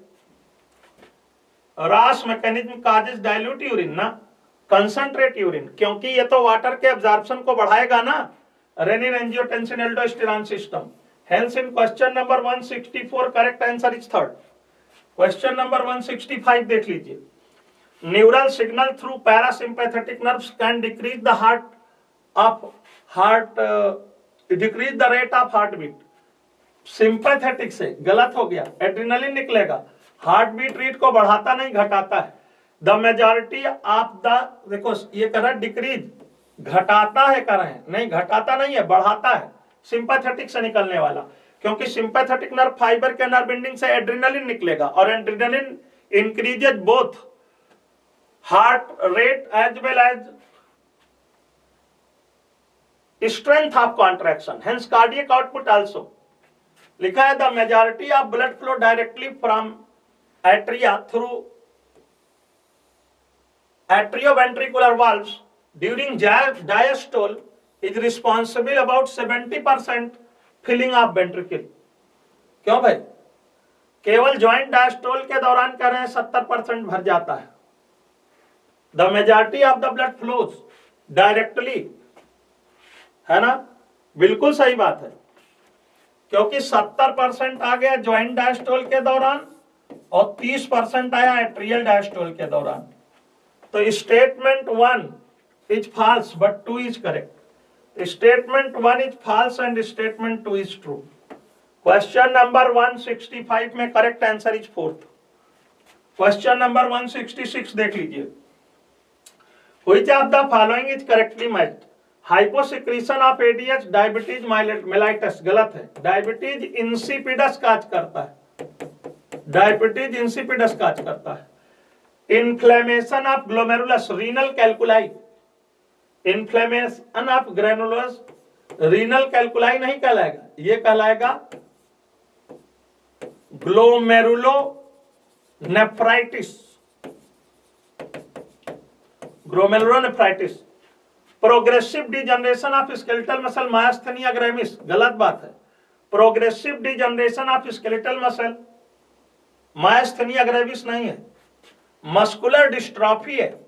RAS mechanism causes dilute urine ना कंसंट्रेट यूरिन, क्योंकि ये तो वाटर के एब्जॉर्प्शन को बढ़ाएगा ना, renin angiotensin aldosterone system. Hence in question number 164 correct answer is 3rd। Question number 165 देख लीजिए। Neural signal through parasympathetic nerves can decrease the decrease the rate of heart beat. Sympathetic से गलत हो गया, एड्रिनलिन निकलेगा, हार्ट बीट रेट को बढ़ाता नहीं घटाता है। द मेजॉरिटी ऑफ द, देखो ये कर रहा है डिक्रीज, घटाता है कर रहे हैं, नहीं घटाता नहीं है बढ़ाता है, सिंपैथेटिक से निकलने वाला, क्योंकि सिंपैथेटिक नर्व फाइबर के नर्व एंडिंग से एड्रिनलिन निकलेगा और adrenaline increases both heart rate as well as strength of contraction, hence cardiac output also. लिखा है the majority of blood flow directly from atria through atrioventricular valves during diastole is responsible about 70% filling of ventricle। क्यों भाई, केवल ज्वाइंट डायस्टोल के दौरान कह रहे हैं 70% भर जाता है। The majority of the blood flows directly, है ना, बिल्कुल सही बात है, क्योंकि 70% आ गया ज्वाइंट डायस्टोल के दौरान और 30% आया एट्रियल डायस्टोल के दौरान। तो statement 1 is false but 2 is correct. Statement 1 is false and statement 2 is true. Question number 165 में correct answer is 4th. Question number 166 देख लीजिए। Which of the following is correctly matched? Hyposecretion of ADH, diabetes mellitus, गलत है। Diabetes insipidus काज करता है, Diabetes insipidus काज करता है। Inflammation of glomerulus, renal calculi, inflammation of glomerulus renal calculi नहीं कहलाएगा, ये कहलाएगा glomerulo nephritis, glomerulonephritis. Progressive degeneration of skeletal muscle myasthenia gravis, गलत बात है। Progressive degeneration of skeletal muscle myasthenia gravis नहीं है, मस्कुलर डिस्ट्रॉफी है,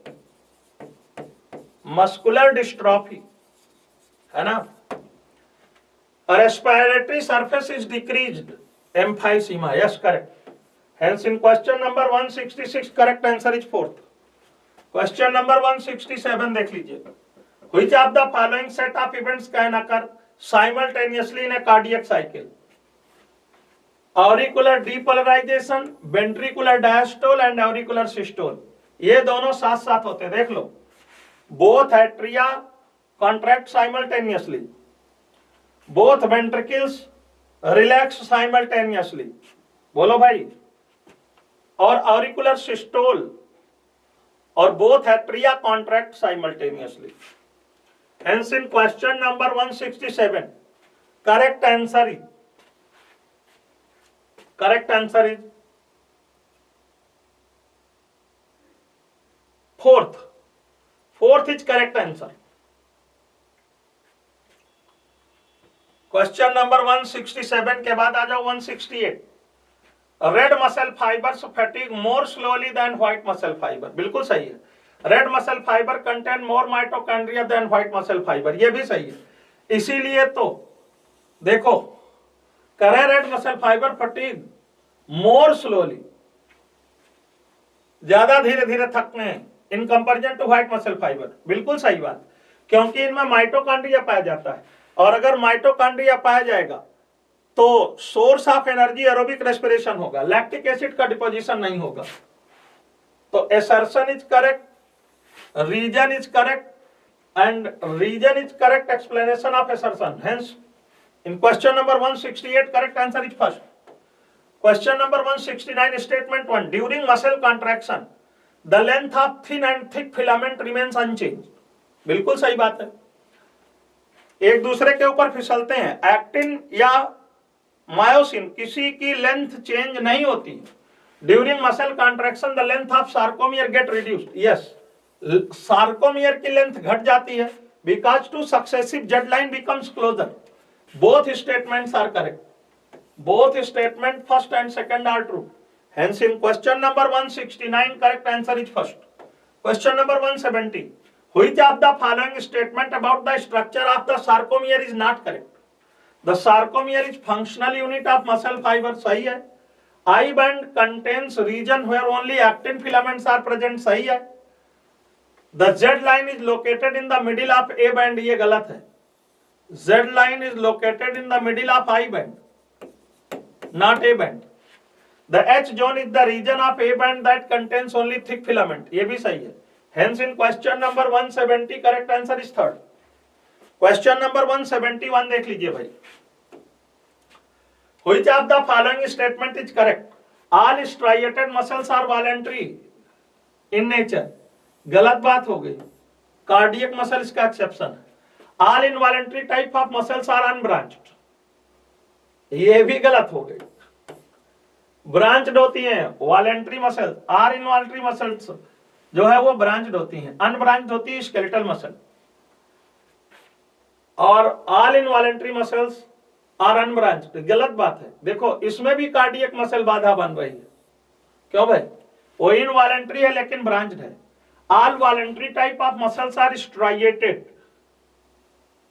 मस्कुलर डिस्ट्रॉफी, है ना। Respiratory surface is decreased, emphysema, yes correct. Hence in question number 166 correct answer is 4th। Question number 167 देख लीजिए। Which of the following set of events can occur simultaneously in a cardiac cycle. Auricular depolarisation, ventricular diastole and auricular systole, ये दोनों साथ साथ होते हैं, देख लो। Both atria contract simultaneously, both ventricles relax simultaneously, बोलो भाई, और auricular systole और both atria contract simultaneously। Hence in question number 167 correct answer is 4th। 4th is correct answer। Question number 167 के बाद आ जाओ 168। Red muscle fibres fatigue more slowly than white muscle fibre, बिल्कुल सही है। Red muscle fibre contain more mitochondria than white muscle fibre, ये भी सही है। इसीलिए तो देखो करे red muscle fibre fatigue more slowly ज्यादा धीरे धीरे थकते हैं in comparison to white muscle fibre. बिल्कुल सही बात, क्योंकि इनमें माइटोकॉन्ड्रिया पाया जाता है, और अगर माइटोकॉन्ड्रिया पाया जाएगा तो source of energy aerobic respiration होगा, लैक्टिक एसिड का डिपोजिशन नहीं होगा। तो assertion is correct, reason is correct, and region is correct explanation of assertion. Hence, in question number 168, correct answer is first. Question number 169, statement 1. During muscle contraction, the length of thin and thick filament remains unchanged. बिल्कुल सही बात है, एक दूसरे के ऊपर फिसलते हैं। एक्टिन या मायोसिन किसी की लेंथ चेंज नहीं होती। During muscle contraction the length of sarcomere get reduced. Yes, sarcomere की लेंथ घट जाती है because two successive Z line becomes closer. Both statements are correct, both statement first and second are true. Hence in question number 169 correct answer is first. Question number 170, which of the following statement about the structure of the sarcomere is not correct? The sarcomere is functional unit of muscle fibre, सही है। I band contains region where only actin filaments are present, सही है। The Z line is located in the middle of A band, ये गलत है। Z line is located in the middle of I band, not A band. The H zone is the region of A band that contains only thick filament, ये भी सही है। Hence in question number 170 correct answer is third. Question number 171 देख लीजिए भाई। Which of the following statement is correct? All striated muscles are voluntary in nature, गलत बात हो गई। कार्डियक मसल इसका एक्सेप्शन है। All involuntary type of muscles are unbranched, ये भी गलत हो गई। ब्रांच्ड होती हैं voluntary muscles, are involuntary muscles जो है वो ब्रांच्ड होती हैं, अनब्रांच्ड होती है स्केलेटल मसल, और all involuntary muscles are unbranched, गलत बात है। देखो इसमें भी कार्डियक मसल बाधा बन रही है, क्यों भाई? वो इनवॉलेंट्री है लेकिन ब्रांच्ड है। All voluntary type of muscles are striated,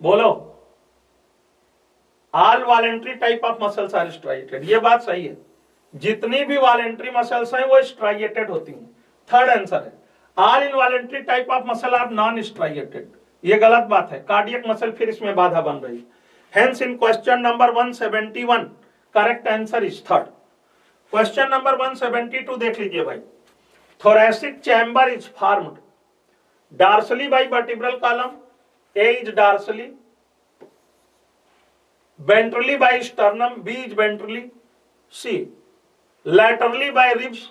बोलो। All voluntary type of muscles are striated, ये बात सही है। जितनी भी voluntary muscles हैं वो striated होती हैं। थर्ड आंसर है। All involuntary type of muscle are non-striated, ये गलत बात है। कार्डियक मसल फिर इसमें बाधा बन रही है। Hence in question number 171 correct answer is third. Question number 172 देख लीजिए भाई। Thoracic chamber is formed dorsally by vertebral column, A is dorsally, ventrally by sternum, B is ventrally, C laterally by ribs,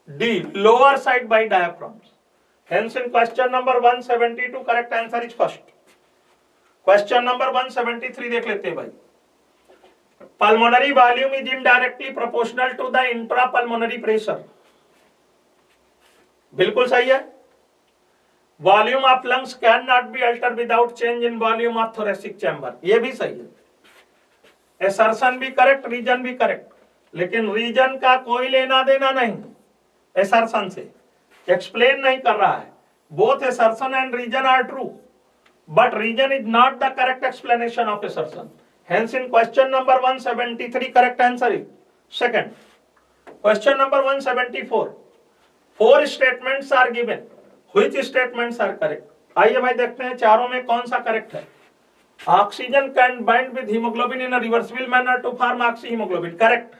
D lower side by diaphragms. Hence in question number 172 correct answer is first. Question number 173 देख लेते हैं भाई। Pulmonary volume is indirectly proportional to the intrapulmonary pressure, बिल्कुल सही है। Volume of lungs can not be alter without change in volume of thoracic chamber, ये भी सही है। एसर्शन भी करेक्ट, रीजन भी करेक्ट, लेकिन रीजन का कोई लेना देना नहीं एसर्शन से, एक्सप्लेन नहीं कर रहा है। Both assertion and reason are true, but reason is not the correct explanation of assertion. Hence in question number 173 correct answer is second. Question number 174, 4 statements are given, which statements are correct? आइए भाई देखते हैं चारों में कौन सा करेक्ट है। Oxygen can bind with haemoglobin in a reversible manner to form oxy haemoglobin, correct.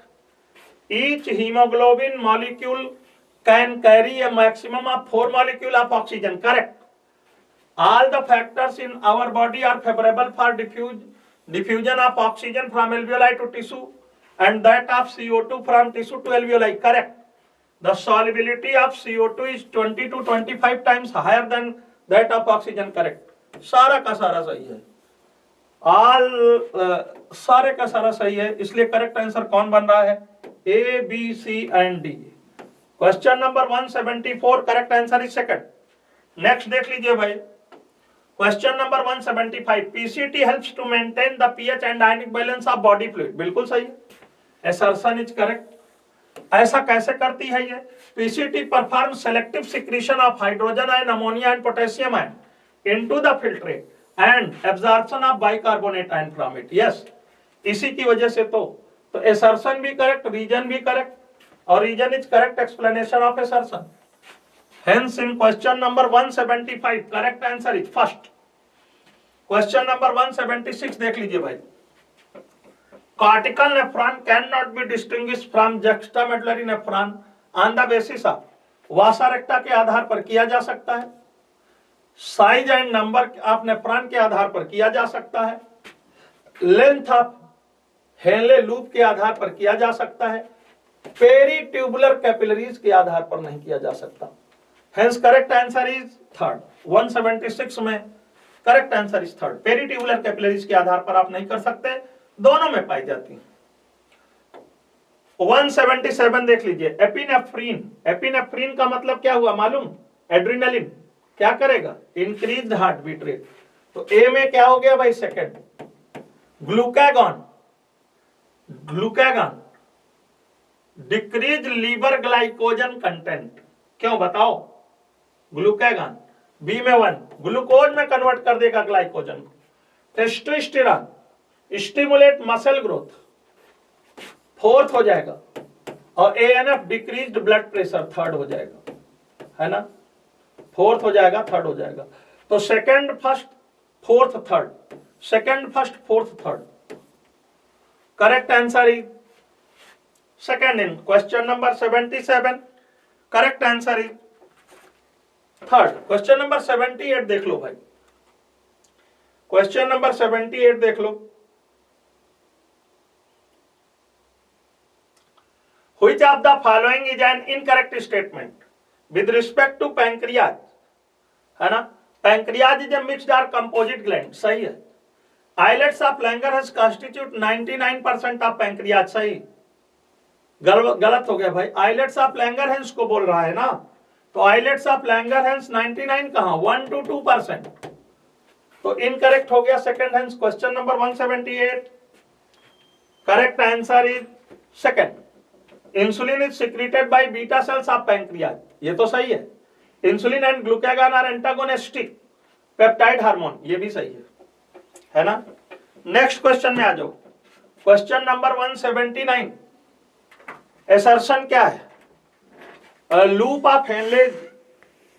Each haemoglobin molecule can carry a maximum of 4 molecule of oxygen, correct. All the factors in our body are favourable for diffusion of oxygen from alveoli to tissue and that of CO2 from tissue to alveoli, correct. The solubility of CO2 is 20 to 25 times higher than that of oxygen, correct. सारा का सारा सही है, सारे का सारा सही है, इसलिए करेक्ट आंसर कौन बन रहा है? A, B, C and D। Question number 174 correct answer is second. Next देख लीजिए भाई, question number 175, PCT helps to maintain the pH and ionic balance of body fluid, बिल्कुल सही है। Assertion is correct। ऐसा कैसे करती है ये? PCT performs selective secretion of hydrogen ion, ammonia and potassium ion into the filtrate and absorption of bicarbonate ion from it। Yes, इसी की वजह से तो assertion भी करेक्ट, रीजन भी करेक्ट, और reason is correct explanation of assertion. Hence in question number 175 correct answer is first. Question number 176 देख लीजिए भाई. Cortical nephron cannot be distinguished from juxtamedullary nephron on the basis of वासा रेक्टा के आधार पर किया जा सकता है, size and number of nephron के आधार पर किया जा सकता है, लेंथ ऑफ हेले लूप के आधार पर किया जा सकता है, पेरीट्यूबुलर कैपिलरीज के आधार पर नहीं किया जा सकता. Hence correct answer is third. 176 में correct answer is third. Peritubular capillaries के आधार पर आप नहीं कर सकते, दोनों में पाई जाती है. 177 देख लीजिए. एपिनेफ्रीन. एपिनेफ्रीन का मतलब क्या हुआ मालूम? एड्रिनलिन. क्या करेगा? Increase heart beat rate. तो ए में क्या हो गया भाई? Second. Glucagon. Glucagon decrease liver glycogen content. क्यों बताओ? ग्लूकागॉन. बी में 1 ग्लूकोज में कन्वर्ट कर देगा ग्लाइकोजन को. Testosterone stimulate muscle growth, fourth हो जाएगा. और ANF decreased blood pressure third हो जाएगा, है ना? फोर्थ हो जाएगा, थर्ड हो जाएगा. तो second first fourth third, second first fourth third. Correct answer is second in question number 77. Correct answer is third. Question number 78 देख लो भाई. क्वेश्चन नंबर 78 देख लो. Which of the following is an incorrect statement with respect to pancreas? है ना? Pancreas is a mixed or composite gland. सही है. Islets of Langerhans constitute 99% of pancreas. सही. गलत हो गया भाई. Islets of Langerhans को बोल रहा है ना, तो Islets of Langerhans 99 कहां? 1 to 2%. तो इनकरेक्ट हो गया second hence. Question number 178. Correct answer is second. Insulin is secreted by beta cells of pancreas. ये तो सही है. Insulin and glucagon are antagonistic peptide hormone. ये भी सही है ना? नेक्स्ट क्वेश्चन में आ जाओ. Question number 179. एसर्शन क्या है? Loop of Henle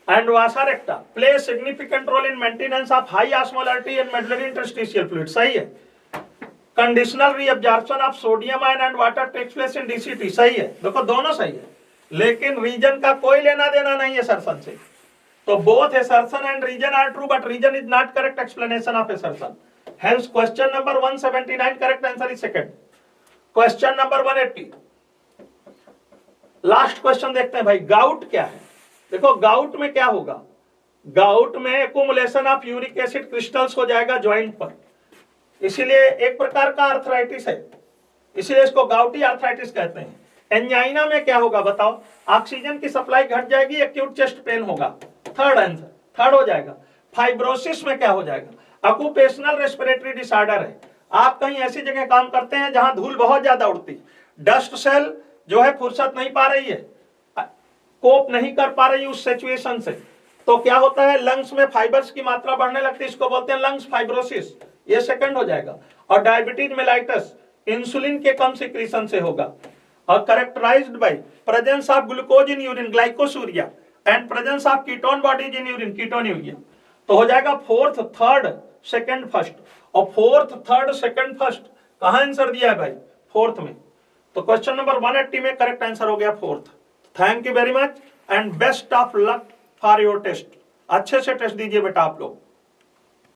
and vasa recta play a significant role in maintenance of high osmolarity and medullary interstitial fluid. सही है. Conditional reabsorption of sodium ion and water takes place in DCT. सही है. देखो दोनों सही है, लेकिन रीजन का कोई लेना देना नहीं है assertion से. तो both assertion and region are true, but region is not correct explanation of assertion. Hence question number 179 correct answer is second. Question number 180. Last question देखते हैं भाई. गाउट क्या है? देखो गाउट में क्या होगा? गाउट में accumulation of uric acid crystals हो जाएगा ज्वाइंट पर, इसीलिए एक प्रकार का आर्थराइटिस है, इसीलिए इसको गाउटी आर्थराइटिस कहते हैं. एंजाइना में क्या होगा बताओ? ऑक्सीजन की सप्लाई घट जाएगी, एक्यूट चेस्ट पेन होगा. थर्ड आंसर, थर्ड हो जाएगा. फाइब्रोसिस में क्या हो जाएगा? ऑक्यूपेशनल रेस्पिरेटरी डिसऑर्डर है. आप कहीं ऐसी जगह काम करते हैं जहां धूल बहुत ज्यादा उड़ती, डस्ट सेल जो है फुर्सत नहीं पा रही है, कोप नहीं कर पा रही उस सिचुएशन से, तो क्या होता है? लंग्स में फाइबर्स की मात्रा बढ़ने लगती है, इसको बोलते हैं लंग्स फाइब्रोसिस. ये सेकंड हो जाएगा. और डायबिटीज मेलाइटस इंसुलिन के कम सिक्रीशन से होगा, और characterised by presence of glucose in urine glycosuria and presence of ketone bodies in urine ketonuria. तो हो जाएगा फोर्थ थर्ड सेकंड फर्स्ट. और फोर्थ थर्ड सेकंड फर्स्ट कहां आंसर दिया है भाई? फोर्थ में. तो क्वेश्चन नंबर 180 में करेक्ट आंसर हो गया fourth. Thank you very much and best of luck for your test. अच्छे से टेस्ट दीजिए बेटा आप लोग.